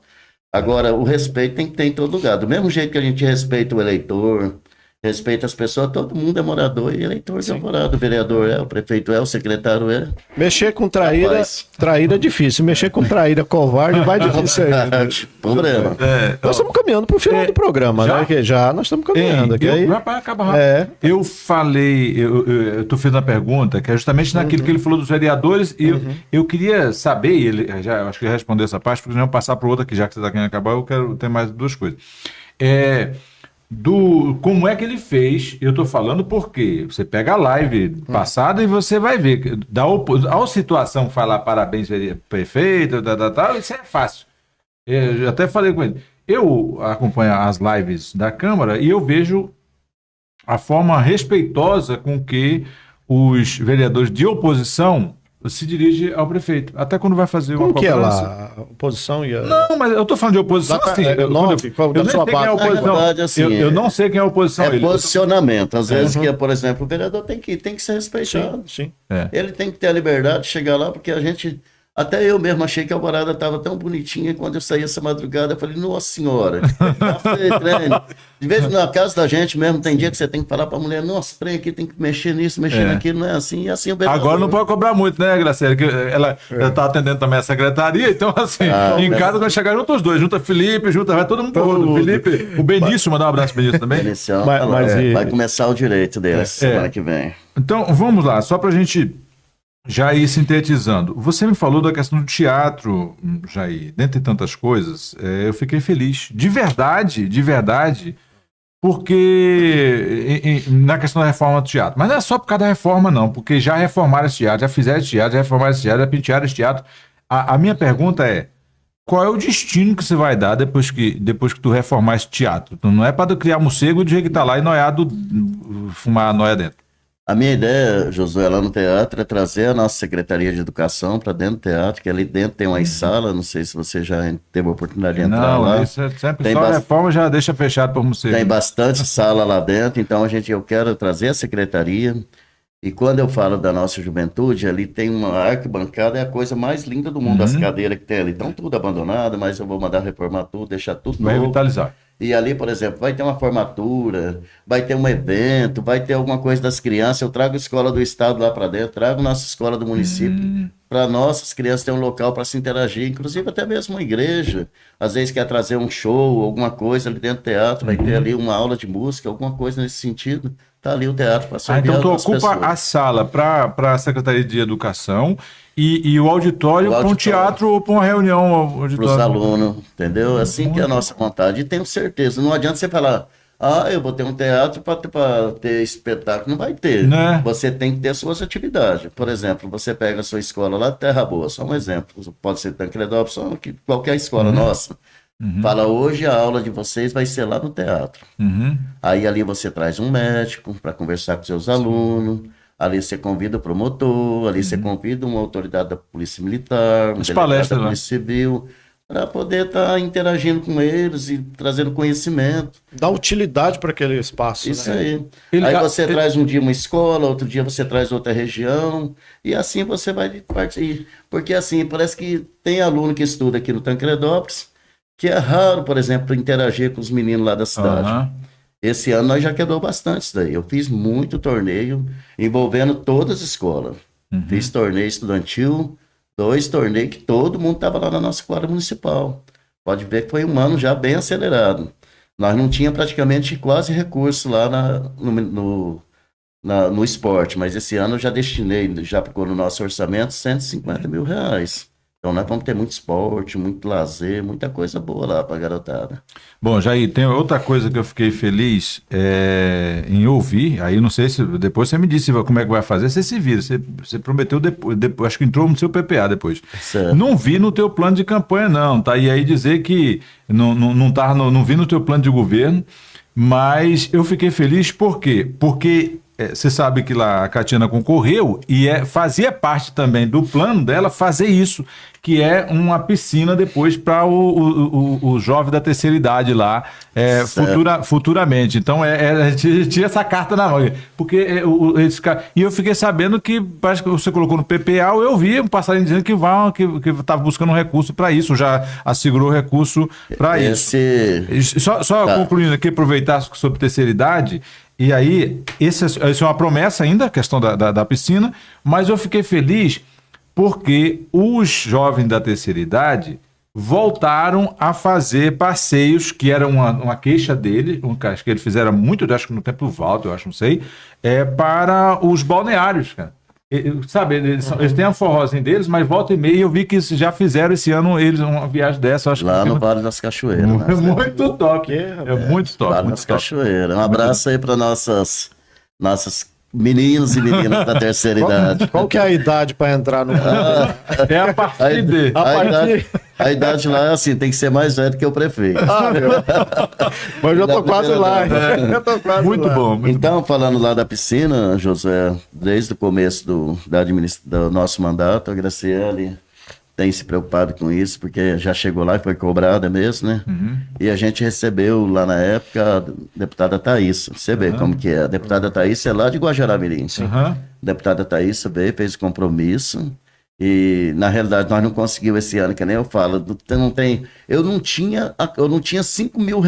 Agora, o respeito tem que ter em todo lugar. Do mesmo jeito que a gente respeita o eleitor, respeita as pessoas, todo mundo é morador e eleitor de Alvorada. O vereador o prefeito o secretário Mexer com traíra é difícil. Mexer com traíra covarde vai difícil ainda. Problema. Nós estamos caminhando para o final do programa, já? né? Que já nós estamos caminhando. Vai acabar rápido. Eu falei, eu tô fazendo a pergunta, que é justamente naquilo que ele falou dos vereadores, e eu queria saber, e ele já acho que ele respondeu essa parte, porque não passar para outra, que já que você está querendo acabar, eu quero ter mais duas coisas. Como é que ele fez, eu tô falando porque você pega a live passada e você vai ver, a situação falar parabéns prefeito, isso é fácil. Eu até falei com ele, eu acompanho as lives da Câmara e eu vejo a forma respeitosa com que os vereadores de oposição se dirige ao prefeito, até quando vai fazer uma cobrança. Como que é lá? A oposição e a... Não, mas eu tô falando de oposição assim. Eu não sei quem é a oposição. Verdade, assim, eu não sei quem é a oposição. Posicionamento. Às vezes, por exemplo, o vereador tem que ser respeitado. Sim. Ele tem que ter a liberdade de chegar lá, porque a gente... Até eu mesmo achei que a Alvorada estava tão bonitinha. Quando eu saí essa madrugada, eu falei, nossa senhora, tá feio, treino. De vez na casa da gente mesmo, tem dia que você tem que falar para a mulher, nossa, trem aqui, tem que mexer nisso, mexer naquilo, não é assim, e assim o vereador. Agora não pode cobrar muito, né, Graciela? Que ela tá atendendo também a secretaria, então assim, em casa quando chegar, junta os dois, junta Felipe, vai todo mundo pro outro. Felipe, o Benício, mandar um abraço pro Benício também. Benício, vai começar o direito dele semana que vem. Então, vamos lá, só pra gente já ir sintetizando. Você me falou da questão do teatro, Jair, dentre tantas coisas, eu fiquei feliz. De verdade, porque na questão da reforma do teatro. Mas não é só por causa da reforma, não, porque já reformaram esse teatro, já fizeram esse teatro, já reformaram esse teatro, já pentearam esse teatro. A minha pergunta é, qual é o destino que você vai dar depois que tu reformar esse teatro? Então, não é para criar morcego do jeito que tá lá e noiado, fumar a noia dentro. A minha ideia, Josué, lá no teatro, é trazer a nossa Secretaria de Educação para dentro do teatro, que ali dentro tem umas salas, não sei se você já teve a oportunidade de entrar lá. Não, isso é sempre só a reforma já deixa fechado para você. Tem bastante sala lá dentro, então eu quero trazer a Secretaria, e quando eu falo da nossa juventude, ali tem uma arquibancada, é a coisa mais linda do mundo, as cadeiras que tem ali, estão tudo abandonado, mas eu vou mandar reformar tudo, deixar tudo vai novo. Revitalizar. E ali, por exemplo, vai ter uma formatura, vai ter um evento, vai ter alguma coisa das crianças. Eu trago a escola do estado lá para dentro, trago nossa escola do município, para nossas crianças ter um local para se interagir, inclusive até mesmo uma igreja. Às vezes quer trazer um show, alguma coisa ali dentro do teatro, vai ter ali uma aula de música, alguma coisa nesse sentido. Tá ali o teatro para servir então tu ocupa a sala para a Secretaria de Educação e o auditório para um teatro ou para uma reunião. Para os alunos, entendeu? Assim que é a nossa vontade. E tenho certeza, não adianta você falar, eu vou ter um teatro para ter espetáculo. Não vai ter. Né? Você tem que ter suas atividades. Por exemplo, você pega a sua escola lá de Terra Boa, só um exemplo. Pode ser Tancredópolis, qualquer escola nossa. Fala, hoje a aula de vocês vai ser lá no teatro. Aí ali você traz um médico para conversar com seus alunos. Ali você convida o promotor, ali você convida uma autoridade da Polícia Militar, um delegado da Polícia Civil, para poder estar interagindo com eles e trazendo conhecimento. Dá utilidade para aquele espaço. Isso né? aí. Aí você traz um dia uma escola, outro dia você traz outra região, e assim você vai partir. Porque assim, parece que tem aluno que estuda aqui no Tancredópolis, que é raro, por exemplo, interagir com os meninos lá da cidade. Esse ano nós já quebrou bastante isso daí. Eu fiz muito torneio envolvendo todas as escolas. Fiz torneio estudantil, 2 torneios que todo mundo estava lá na nossa quadra municipal. Pode ver que foi um ano já bem acelerado. Nós não tínhamos praticamente quase recurso lá no esporte, mas esse ano eu já destinei, já ficou no nosso orçamento, R$150 mil. Então nós vamos ter muito esporte, muito lazer, muita coisa boa lá para a garotada. Bom, Jair, tem outra coisa que eu fiquei feliz em ouvir, aí não sei se depois você me disse como é que vai fazer, você se vira, você prometeu depois, acho que entrou no seu PPA depois. Certo. Não vi no teu plano de campanha não, tá? E aí dizer que não vi no teu plano de governo, mas eu fiquei feliz por quê? Porque você sabe que lá a Catiana concorreu e fazia parte também do plano dela fazer isso, que é uma piscina depois para o jovem da terceira idade lá, futuramente. Então, tinha essa carta na mão. Porque e eu fiquei sabendo que, parece que você colocou no PPA, eu vi um passarinho dizendo que estava buscando um recurso para isso, já assegurou recurso para isso. Só concluindo aqui, aproveitar sobre terceira idade. E aí, essa é uma promessa ainda, a questão da piscina, mas eu fiquei feliz porque os jovens da terceira idade voltaram a fazer passeios, que era uma queixa dele, acho que eles fizeram muito, acho que no tempo do Walter, eu acho, não sei, para os balneários, cara. Sabe, eles têm a forrozinha deles, mas volta e meia eu vi que já fizeram esse ano eles uma viagem dessa. Acho lá que no Vale das Cachoeiras. É muito top. Muito top. Vale das Cachoeiras. Um abraço aí para nossas meninos e meninas da terceira idade. Qual que é a idade para entrar no É a partir de... A idade lá é assim, tem que ser mais velho que o prefeito. Mas eu tô quase lá. Muito bom. Então, falando lá da piscina, José, desde o começo do nosso mandato, a Graciele tem se preocupado com isso, porque já chegou lá e foi cobrada mesmo, né? E a gente recebeu lá na época a deputada Thaís. Você vê como que é. A deputada Thaís é lá de Guajará-Mirim. A deputada Thaís veio, fez o compromisso. E, na realidade, nós não conseguimos esse ano, que nem eu falo. Eu não tinha R$5 mil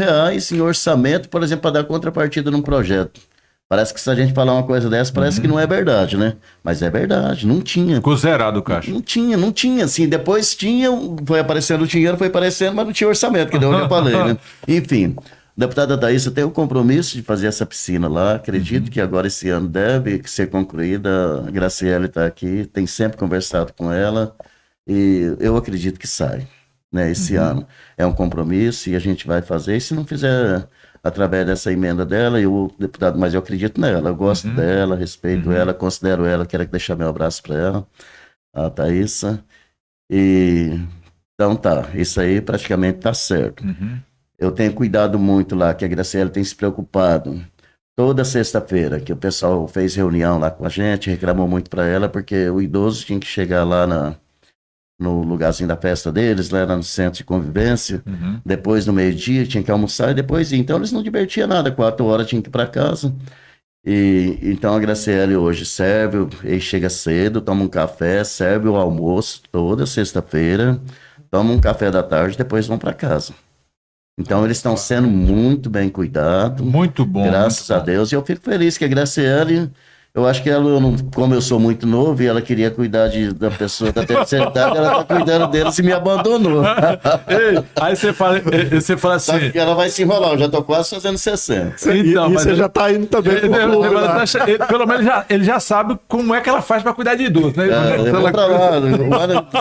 em orçamento, por exemplo, para dar contrapartida num projeto. Parece que se a gente falar uma coisa dessa, parece que não é verdade, né? Mas é verdade, não tinha. Ficou zerado o caixa. Não tinha, assim, depois tinha, foi aparecendo o dinheiro, mas não tinha orçamento, que deu onde eu falei, né? Enfim, a deputada Thaís tem o compromisso de fazer essa piscina lá, acredito que agora esse ano deve ser concluída, a Graciele está aqui, tem sempre conversado com ela, e eu acredito que sai, né, esse ano. É um compromisso e a gente vai fazer, e se não fizer através dessa emenda dela, mas eu acredito nela, eu gosto dela, respeito ela, considero ela, quero deixar meu abraço para ela, a Thaísa. Então tá, isso aí praticamente tá certo. Eu tenho cuidado muito lá, que a Graciela tem se preocupado. Toda sexta-feira que o pessoal fez reunião lá com a gente, reclamou muito para ela, porque o idoso tinha que chegar lá no lugarzinho da festa deles, lá no centro de convivência, depois do meio-dia tinha que almoçar e depois, então eles não divertiam nada, 4 horas tinha que ir para casa. Então a Graciele hoje serve, ele chega cedo, toma um café, serve o almoço toda sexta-feira, toma um café da tarde, depois vão para casa. Então eles estão sendo muito bem cuidados. Muito bom. Graças a Deus. E eu fico feliz que a Graciele, eu acho que ela, como eu sou muito novo e ela queria cuidar da pessoa da terceira idade, ela está cuidando deles e me abandonou. Ei, aí você fala assim... Sabe que ela vai se enrolar, eu já estou quase fazendo 60. Então, mas você já está indo também. Pelo menos ele já sabe como é que ela faz para cuidar de idoso, né? Eu vou pra lá,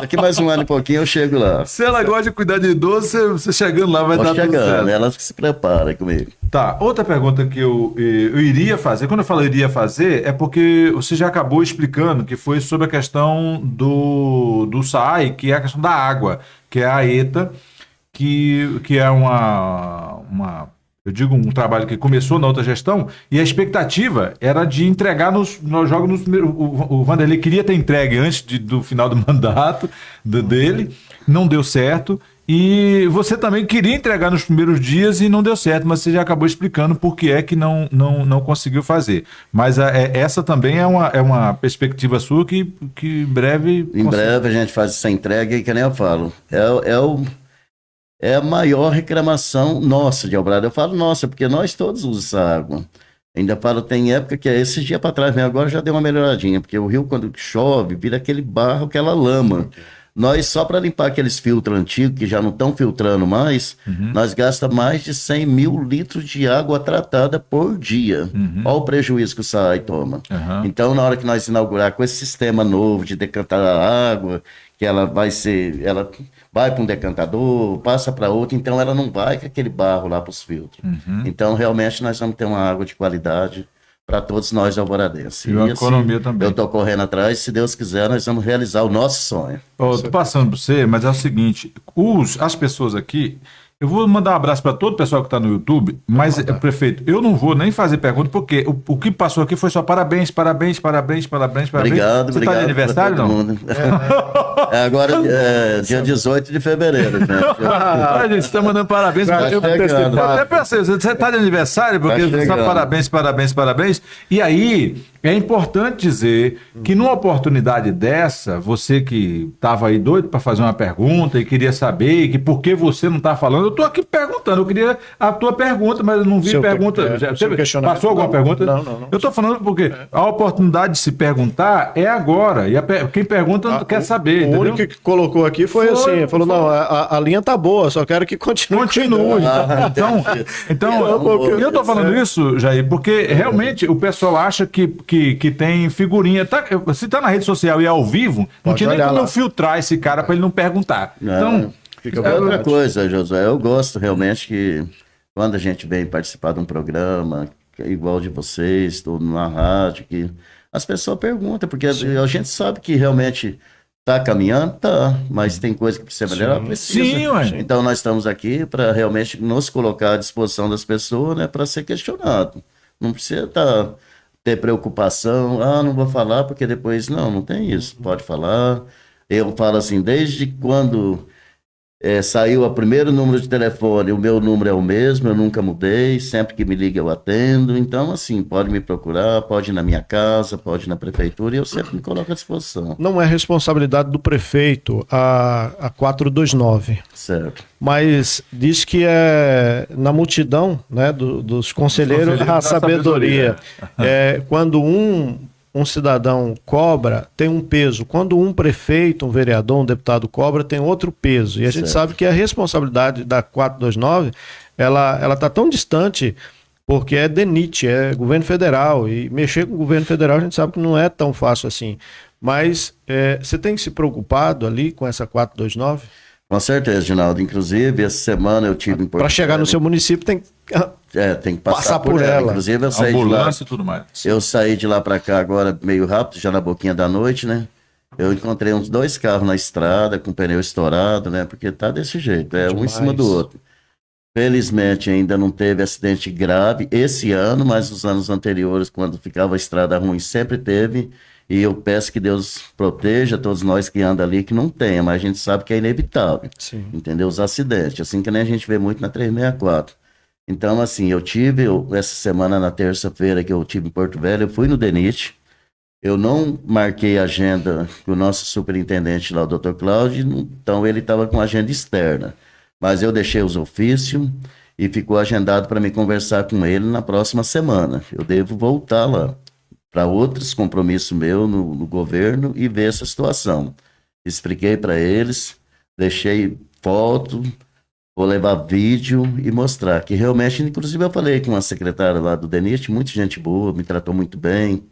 daqui mais um ano e pouquinho eu chego lá. Se ela gosta de cuidar de idoso, você chegando lá vai dar tudo certo. Ela que se prepara comigo. Tá, outra pergunta que eu iria fazer, quando eu falo iria fazer, é porque você já acabou explicando que foi sobre a questão do SAAI, que é a questão da água, que é a ETA, que é eu digo, um trabalho que começou na outra gestão, e a expectativa era de entregar nos jogos nos primeiros. O Vanderlei queria ter entregue antes do final do mandato dele, não deu certo. E você também queria entregar nos primeiros dias e não deu certo, mas você já acabou explicando por que é que não conseguiu fazer. Mas essa também é uma perspectiva sua que em breve... Em breve a gente faz essa entrega e que nem eu falo, é a maior reclamação nossa de Alvorada. Eu falo nossa, porque nós todos usamos essa água. Ainda falo, tem época que esses dias para trás, mesmo, agora já deu uma melhoradinha, porque o rio quando chove vira aquele barro, aquela lama. Nós, só para limpar aqueles filtros antigos, que já não estão filtrando mais, nós gastamos mais de 100 mil litros de água tratada por dia. Olha o prejuízo que o SAAI toma. Então, na hora que nós inaugurar com esse sistema novo de decantar a água, que ela vai para um decantador, passa para outro, então ela não vai com aquele barro lá para os filtros. Então, realmente, nós vamos ter uma água de qualidade para todos nós alvoradenses. E a economia também. Eu estou correndo atrás, se Deus quiser, nós vamos realizar o nosso sonho. Estou passando para você, mas é o seguinte, as pessoas aqui, eu vou mandar um abraço para todo o pessoal que está no YouTube, mas, prefeito, eu não vou nem fazer pergunta, porque o que passou aqui foi só parabéns. Obrigado, Você está de aniversário, não? Agora, dia 18 de fevereiro. Né? A gente está mandando parabéns. Eu até pensei, você está de aniversário, porque você está parabéns. E aí, é importante dizer que numa oportunidade dessa, você que estava aí doido para fazer uma pergunta e queria saber que por que você não está falando, eu estou aqui perguntando, eu queria a tua pergunta, mas eu não vi pergunta. Passou alguma pergunta? Não. Eu estou falando porque a oportunidade de se perguntar é agora, e quem pergunta não quer saber. O único que colocou aqui foi assim, falou, não, a linha tá boa, só quero que continue. Então, eu estou falando isso, Jair, porque realmente o pessoal acha que tem figurinha. Se tá na rede social e é ao vivo, não tinha nem como eu filtrar esse cara para ele não perguntar. Então, outra coisa, Josué, eu gosto realmente que quando a gente vem participar de um programa, que é igual de vocês, estou na rádio, que as pessoas perguntam, porque a gente sabe que realmente tá caminhando, mas tem coisa que precisa melhorar, precisa. Sim, ué. Então nós estamos aqui para realmente nos colocar à disposição das pessoas, né, para ser questionado. Não precisa ter preocupação, não vou falar porque depois, não tem isso, pode falar. Eu falo assim, desde quando saiu o primeiro número de telefone, o meu número é o mesmo, eu nunca mudei, sempre que me liga eu atendo, então assim, pode me procurar, pode ir na minha casa, pode ir na prefeitura e eu sempre me coloco à disposição. Não é responsabilidade do prefeito a 429. Certo. Mas diz que é na multidão, né, dos conselheiros a sabedoria. Quando um cidadão cobra, tem um peso. Quando um prefeito, um vereador, um deputado cobra, tem outro peso. E a gente sabe que a responsabilidade da 429, ela está tão distante, porque é DENIT, é governo federal. E mexer com o governo federal a gente sabe que não é tão fácil assim. Mas você tem se preocupado ali com essa 429? Com certeza, Ginaldo. Inclusive, essa semana eu tive em Porto Para chegar no seu município tem que passar por ela. Inclusive, eu saí ambulância e tudo mais. Eu saí de lá para cá agora meio rápido, já na boquinha da noite, né? Eu encontrei uns 2 carros na estrada com pneu estourado, né? Porque tá desse jeito, um em cima do outro. Felizmente ainda não teve acidente grave esse ano, mas os anos anteriores, quando ficava a estrada ruim, sempre teve. E eu peço que Deus proteja todos nós que andam ali, que não tenha, mas a gente sabe que é inevitável. Sim. Entendeu? Os acidentes, assim que nem a gente vê muito na 364. Então, assim, essa semana, na terça-feira que eu tive em Porto Velho, eu fui no DENIT, eu não marquei a agenda com o nosso superintendente lá, o Dr. Cláudio, então ele estava com agenda externa. Mas eu deixei os ofícios e ficou agendado para me conversar com ele na próxima semana. Eu devo voltar lá para outros compromissos meus no governo e ver essa situação. Expliquei para eles, deixei foto, vou levar vídeo e mostrar que realmente, inclusive eu falei com a secretária lá do DENIT, muita gente boa, me tratou muito bem,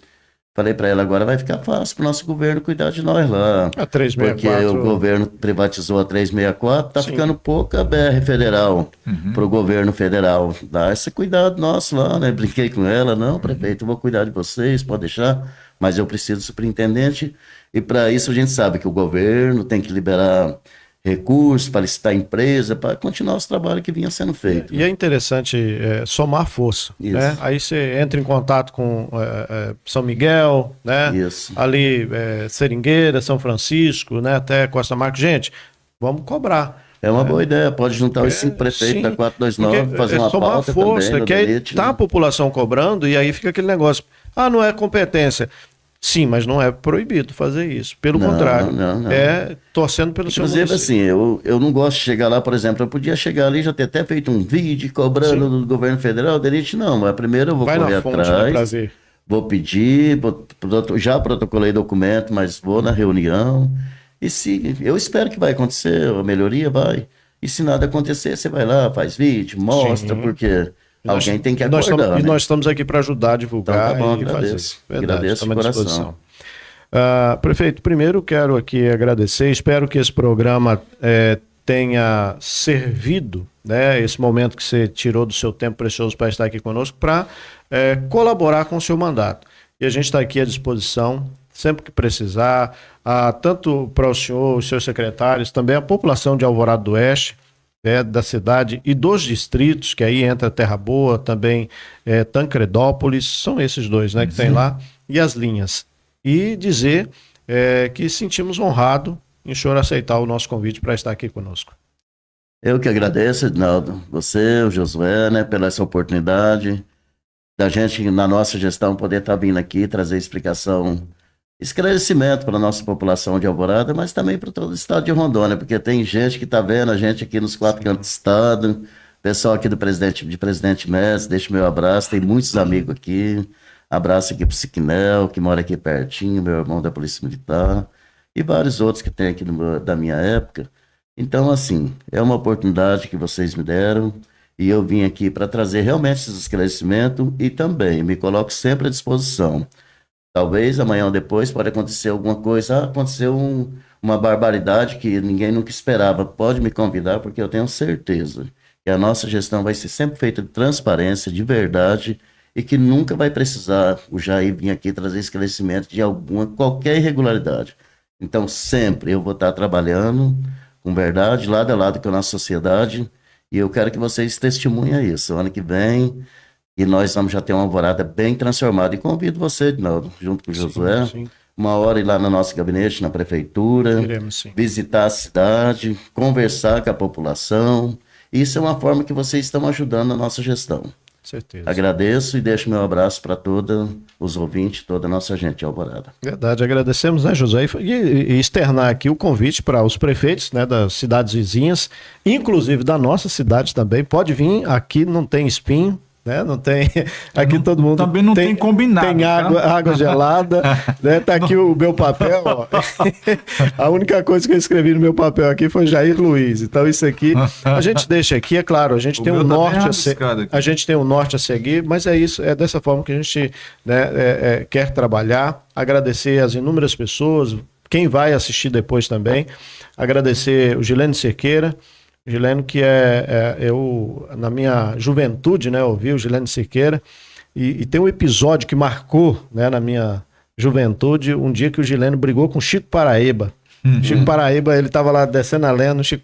Falei para ela, agora vai ficar fácil para o nosso governo cuidar de nós lá. A 364. Porque o governo privatizou a 364, tá ficando pouca BR federal para o governo federal. Dá esse cuidado nosso lá, né? Brinquei com ela, não, prefeito, eu vou cuidar de vocês, pode deixar, mas eu preciso do superintendente. E para isso a gente sabe que o governo tem que liberar recursos para licitar empresa, para continuar os trabalhos que vinha sendo feito. E é interessante somar força, né? Aí você entra em contato com São Miguel, né? Isso. Ali Seringueira, São Francisco, né? Até Costa Marques. Gente, vamos cobrar. É uma boa ideia, pode juntar os 5 prefeitos da 429, fazer uma somar pauta força, também, que aí tá a população cobrando e aí fica aquele negócio, não é competência. Sim, mas não é proibido fazer isso. Pelo contrário, não. É torcendo pelo seu município. Inclusive, assim, eu não gosto de chegar lá, por exemplo, eu podia chegar ali e já ter até feito um vídeo cobrando do governo federal, delite não, mas primeiro eu vou correr atrás, vou pedir, já protocolei documento, mas vou na reunião, e se eu espero que vai acontecer, a melhoria vai, e se nada acontecer, você vai lá, faz vídeo, mostra, porque... Alguém tem que acordar, E nós estamos aqui para ajudar a divulgar então, tá bom, e agradeço. fazer. Verdade, agradeço de coração. Prefeito, primeiro quero aqui agradecer, espero que esse programa tenha servido, né, esse momento que você tirou do seu tempo precioso para estar aqui conosco, para colaborar com o seu mandato. E a gente está aqui à disposição, sempre que precisar, tanto para o senhor, os seus secretários, também a população de Alvorada do Oeste, da cidade e dos distritos, que aí entra Terra Boa, também Tancredópolis, são esses dois, né, que tem lá, e as linhas. E dizer que sentimos honrado em o senhor aceitar o nosso convite para estar aqui conosco. Eu que agradeço, Edinaldo, você, o Josué, né, pela essa oportunidade da gente, na nossa gestão, poder estar vindo aqui, trazer explicação, esclarecimento para a nossa população de Alvorada, mas também para todo o estado de Rondônia, porque tem gente que está vendo a gente aqui nos 4 cantos do estado, pessoal aqui de Presidente Médici, deixa o meu abraço, tem muitos amigos aqui, abraço aqui para o Siquinel, que mora aqui pertinho, meu irmão da Polícia Militar, e vários outros que tem aqui da minha época. Então, assim, é uma oportunidade que vocês me deram, e eu vim aqui para trazer realmente esse esclarecimento, e também me coloco sempre à disposição. Talvez amanhã ou depois pode acontecer alguma coisa, aconteceu uma barbaridade que ninguém nunca esperava. Pode me convidar, porque eu tenho certeza que a nossa gestão vai ser sempre feita de transparência, de verdade, e que nunca vai precisar o Jair vir aqui trazer esclarecimento de qualquer irregularidade. Então, sempre eu vou estar trabalhando com verdade, lado a lado com a nossa sociedade, e eu quero que vocês testemunhem isso. Ano que vem... E nós vamos já ter uma Alvorada bem transformada. E convido você, Edinaldo, junto com o Josué, uma hora ir lá no nosso gabinete, na prefeitura, visitar a cidade, conversar com a população. Isso é uma forma que vocês estão ajudando a nossa gestão. Certeza. Agradeço e deixo meu abraço para todos os ouvintes, toda a nossa gente de Alvorada. Verdade, agradecemos, né, José? E externar aqui o convite para os prefeitos, né, das cidades vizinhas, inclusive da nossa cidade também. Pode vir, aqui não tem espinho. Né? Não tem. Aqui não, todo mundo. Também não tem combinado. Tem água gelada. Né? Tá aqui o meu papel. Ó. A única coisa que eu escrevi no meu papel aqui foi Jair Luiz. Então, isso aqui a gente deixa aqui, é claro, a gente tem um norte a gente tem um norte a seguir, mas é isso, é dessa forma que a gente, né, quer trabalhar. Agradecer as inúmeras pessoas, quem vai assistir depois também. Agradecer o Gilene Cerqueira. Gilene, que eu, na minha juventude, né, ouvi o Gilene Cerqueira, e tem um episódio que marcou, né, na minha juventude, um dia que o Gilene brigou com o Chico Paraíba. Chico Paraíba, ele estava lá descendo a lenha no Chico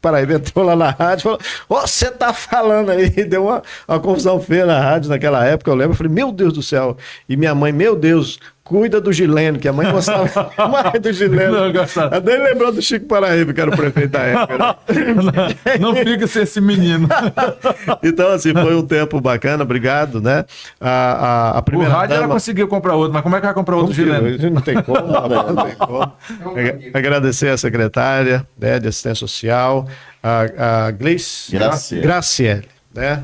Paraíba entrou lá na rádio e falou, você tá falando aí, deu uma confusão feia na rádio naquela época, eu lembro, eu falei, meu Deus do céu, e minha mãe, meu Deus, cuida do Gilene, que a mãe gostava mais do Gilene. Até ele lembrou do Chico Paraíba, que era o prefeito da época. Né? Não fica sem esse menino. Então, assim, foi um tempo bacana, obrigado, né? A primeira o rádio ela conseguiu comprar outro, mas como é que vai comprar outro Gilene? Não tem como, não tem como. Agradecer a secretária, né, de assistência social, a Graciele, né?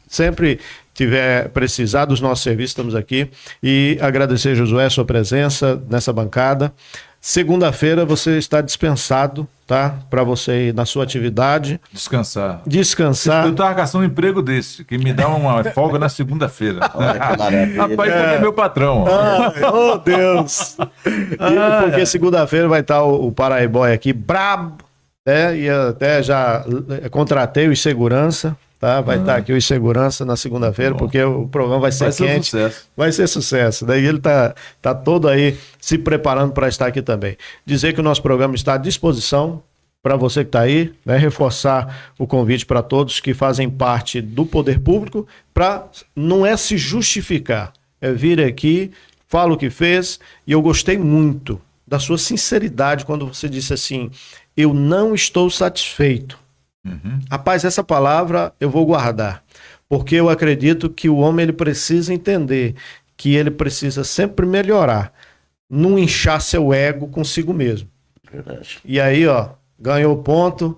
Sempre tiver precisado dos nossos serviços, estamos aqui. E agradecer, Josué, a sua presença nessa bancada. Segunda-feira você está dispensado tá? Para você ir na sua atividade. Descansar. Descansar. Eu tava caçando um emprego desse, que me dá uma folga na segunda-feira. Rapaz, esse aqui é meu patrão. Oh, Deus! Porque segunda-feira vai estar o Paraíboy aqui, brabo, né? E até já contratei os segurança, tá? Vai estar aqui os segurança na segunda-feira, porque o programa vai ser quente. Sucesso. Vai ser sucesso. Daí ele tá todo aí se preparando para estar aqui também. Dizer que o nosso programa está à disposição para você que está aí, né? Reforçar o convite para todos que fazem parte do poder público, para não é se justificar, é vir aqui, fala o que fez, e eu gostei muito da sua sinceridade quando você disse assim, eu não estou satisfeito. Rapaz, essa palavra eu vou guardar, porque eu acredito que o homem ele precisa entender que ele precisa sempre melhorar, não inchar seu ego consigo mesmo. Verdade. E aí, ó, ganhou ponto,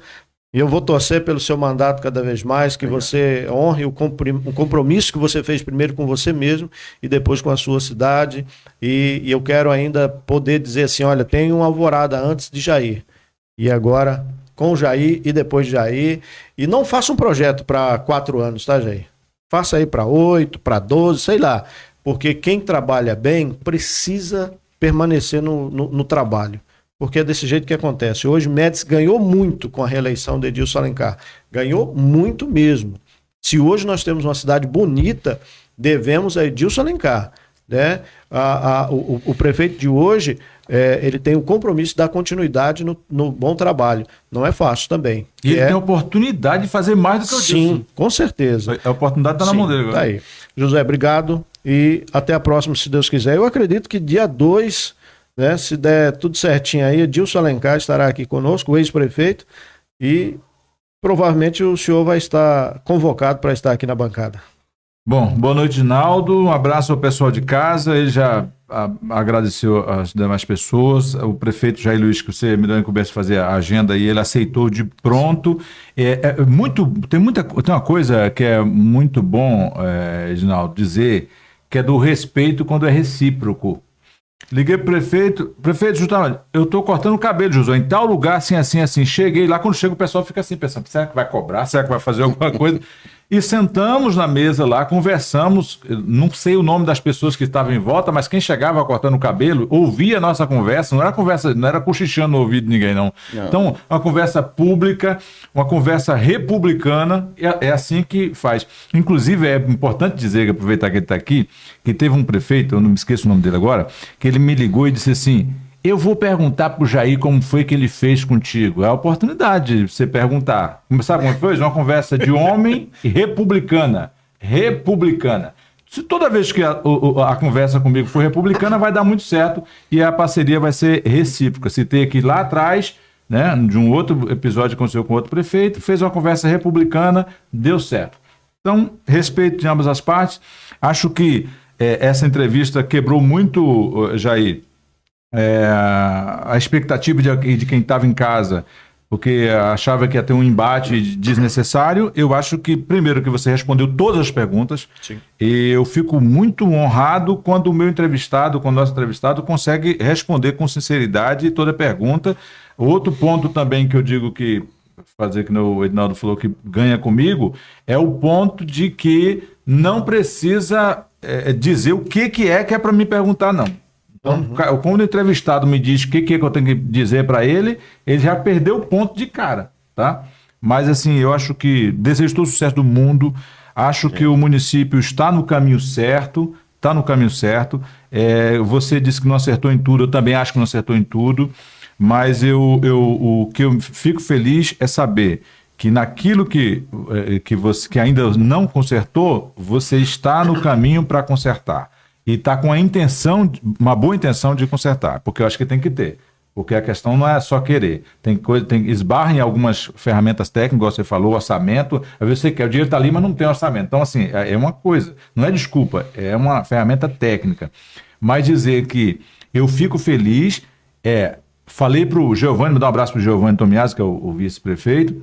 e eu vou torcer pelo seu mandato cada vez mais, que você honre o compromisso que você fez primeiro com você mesmo e depois com a sua cidade, e eu quero ainda poder dizer assim, olha, tem uma alvorada antes de Jair, e agora com o Jair e depois de Jair, e não faça um projeto para 4 anos, tá, Jair? Faça aí para 8, para 12, sei lá, porque quem trabalha bem precisa permanecer no trabalho, porque é desse jeito que acontece. Hoje Médici ganhou muito com a reeleição de Edilson Alencar, ganhou muito mesmo. Se hoje nós temos uma cidade bonita, devemos a Edilson Alencar, né? O prefeito de hoje, ele tem o compromisso de dar continuidade no bom trabalho. Não é fácil também. E ele tem a oportunidade de fazer mais do que o Edilson. Sim, com certeza. A oportunidade está na mão dele agora. Tá aí. José, obrigado e até a próxima, se Deus quiser. Eu acredito que dia 2, né, se der tudo certinho aí, Edilson Alencar estará aqui conosco, o ex-prefeito, e provavelmente o senhor vai estar convocado para estar aqui na bancada. Bom, boa noite, Naldo. Um abraço ao pessoal de casa. Ele já agradeceu às demais pessoas. O prefeito Jair Luiz, que você me deu a incumbência de fazer a agenda e ele aceitou de pronto. Tem uma coisa que é muito bom, Edinaldo, dizer, que é do respeito quando é recíproco. Liguei pro prefeito, justamente, eu tô cortando o cabelo, Josué, em tal lugar, assim. Cheguei lá, quando chega o pessoal fica assim, pensando, será que vai cobrar? Será que vai fazer alguma coisa? E sentamos na mesa lá, conversamos, não sei o nome das pessoas que estavam em volta, mas quem chegava cortando o cabelo, ouvia a nossa conversa, não era cochichando no ouvido de ninguém, não. Então, uma conversa pública, uma conversa republicana, é assim que faz. Inclusive, é importante dizer, aproveitar que ele está aqui, que teve um prefeito, eu não me esqueço o nome dele agora, que ele me ligou e disse assim, eu vou perguntar pro Jair como foi que ele fez contigo. É a oportunidade de você perguntar. Sabe como foi? Uma conversa de homem e republicana. Se toda vez que a conversa comigo for republicana, vai dar muito certo e a parceria vai ser recíproca. Citei aqui lá atrás, né, de um outro episódio que aconteceu com outro prefeito, fez uma conversa republicana, deu certo. Então, respeito de ambas as partes. Acho que essa entrevista quebrou muito, Jair, a expectativa de quem estava em casa, porque achava que ia ter um embate desnecessário. Eu acho que, primeiro, que você respondeu todas as perguntas. Sim. E eu fico muito honrado quando o meu entrevistado, quando o nosso entrevistado consegue responder com sinceridade toda a pergunta. Outro ponto também que eu digo que, fazer que o Edinaldo falou que ganha comigo, é o ponto de que não precisa dizer o que é para me perguntar, não. Então, quando o entrevistado me diz o que eu tenho que dizer para ele, ele já perdeu o ponto de cara, tá? Mas, assim, eu acho que desejo todo o sucesso do mundo, acho que o município está no caminho certo, você disse que não acertou em tudo, eu também acho que não acertou em tudo, mas o que eu fico feliz é saber que naquilo que você ainda não consertou, você está no caminho para consertar. E está com uma boa intenção de consertar, porque eu acho que tem que ter. Porque a questão não é só querer. Esbarra em algumas ferramentas técnicas, você falou, orçamento. Às vezes você quer, o dinheiro está ali, mas não tem orçamento. Então, assim, é uma coisa, não é desculpa, é uma ferramenta técnica. Mas dizer que eu fico feliz, falei para o Giovanni, me dá um abraço para o Giovanni Tomiazzi, que é o vice-prefeito,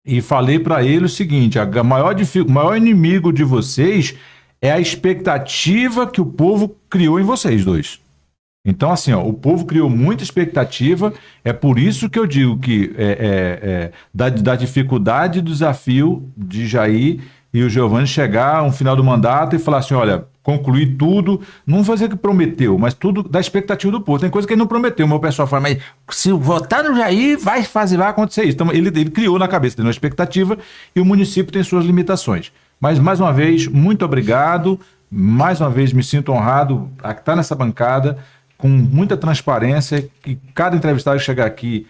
e falei para ele o seguinte, o maior inimigo de vocês é a expectativa que o povo criou em vocês dois. Então, assim, ó, o povo criou muita expectativa, é por isso que eu digo que da dificuldade do desafio de Jair e o Geovani chegar um final do mandato e falar assim, olha, concluir tudo, não vou dizer que prometeu, mas tudo da expectativa do povo. Tem coisa que ele não prometeu, o meu pessoal fala, mas se votar no Jair, vai acontecer isso. Então, ele criou na cabeça dele uma expectativa e o município tem suas limitações. Mas, mais uma vez, muito obrigado, mais uma vez me sinto honrado a estar nessa bancada, com muita transparência, que cada entrevistado que chegar aqui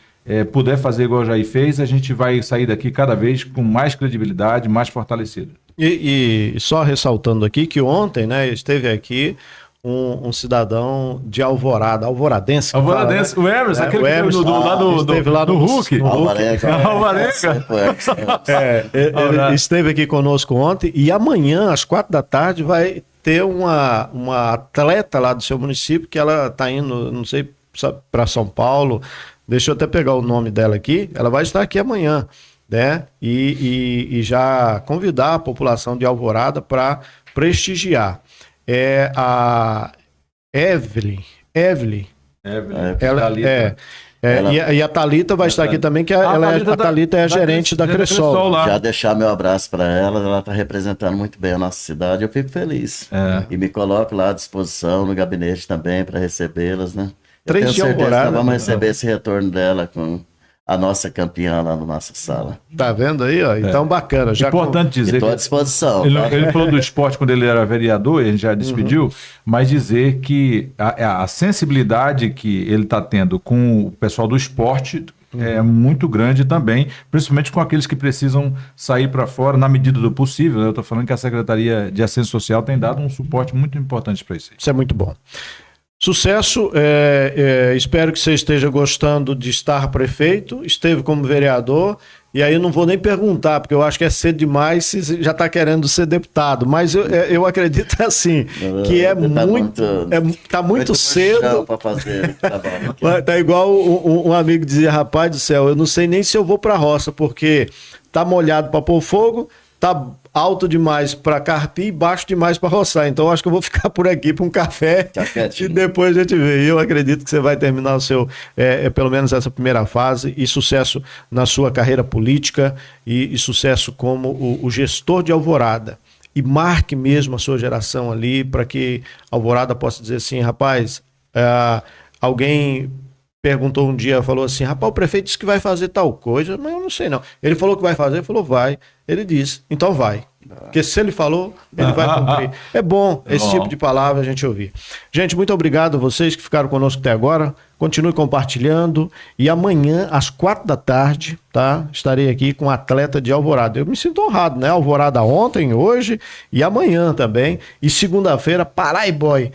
puder fazer igual o Jair fez, a gente vai sair daqui cada vez com mais credibilidade, mais fortalecido. E só ressaltando aqui que ontem, né, esteve aqui um cidadão de Alvorada, alvoradense. Alvoradense, fala, né? O Emerson, aquele Emerson, que esteve lá no Hulk. Alvarenga. Ele esteve aqui conosco ontem e amanhã, às 4 da tarde, vai ter uma atleta lá do seu município que ela está indo, não sei, para São Paulo. Deixa eu até pegar o nome dela aqui. Ela vai estar aqui amanhã, né? E já convidar a população de Alvorada para prestigiar. É a Evelyn. Ela, e a Thalita vai estar aqui também, que a Thalita é a gerente da Cressol. Já deixar meu abraço para ela está representando muito bem a nossa cidade, eu fico feliz. E me coloco lá à disposição no gabinete também para recebê-las, né? Eu tenho certeza que nós vamos receber esse retorno dela com a nossa campeã lá na nossa sala. Tá vendo aí, ó? Então, bacana. Já importante dizer. Estou à disposição. Ele falou do esporte quando ele era vereador, e a gente já despediu, mas dizer que a sensibilidade que ele está tendo com o pessoal do esporte é muito grande também, principalmente com aqueles que precisam sair para fora na medida do possível. Eu estou falando que a Secretaria de Assistência Social tem dado um suporte muito importante para isso. Isso é muito bom. Sucesso, espero que você esteja gostando de estar prefeito, esteve como vereador, e aí eu não vou nem perguntar, porque eu acho que é cedo demais se já está querendo ser deputado, mas eu acredito assim, que tá muito cedo. Tá igual um amigo dizia, rapaz do céu, eu não sei nem se eu vou para a roça, porque tá molhado para pôr fogo, tá alto demais para carpir e baixo demais para roçar. Então acho que eu vou ficar por aqui para um café e depois a gente vê. Eu acredito que você vai terminar o seu, pelo menos essa primeira fase, e sucesso na sua carreira política e sucesso como o gestor de Alvorada. E marque mesmo a sua geração ali para que Alvorada possa dizer assim, rapaz, alguém perguntou um dia, falou assim, rapaz, o prefeito disse que vai fazer tal coisa, mas eu não sei não. Ele falou que vai fazer, ele falou vai. Ele disse, então vai. Porque se ele falou, ele vai cumprir. É bom esse tipo de palavra a gente ouvir. Gente, muito obrigado a vocês que ficaram conosco até agora. Continue compartilhando. E amanhã, às 4 da tarde, tá? Estarei aqui com um atleta de Alvorada. Eu me sinto honrado, né? Alvorada ontem, hoje e amanhã também. E segunda-feira, Paraiboy.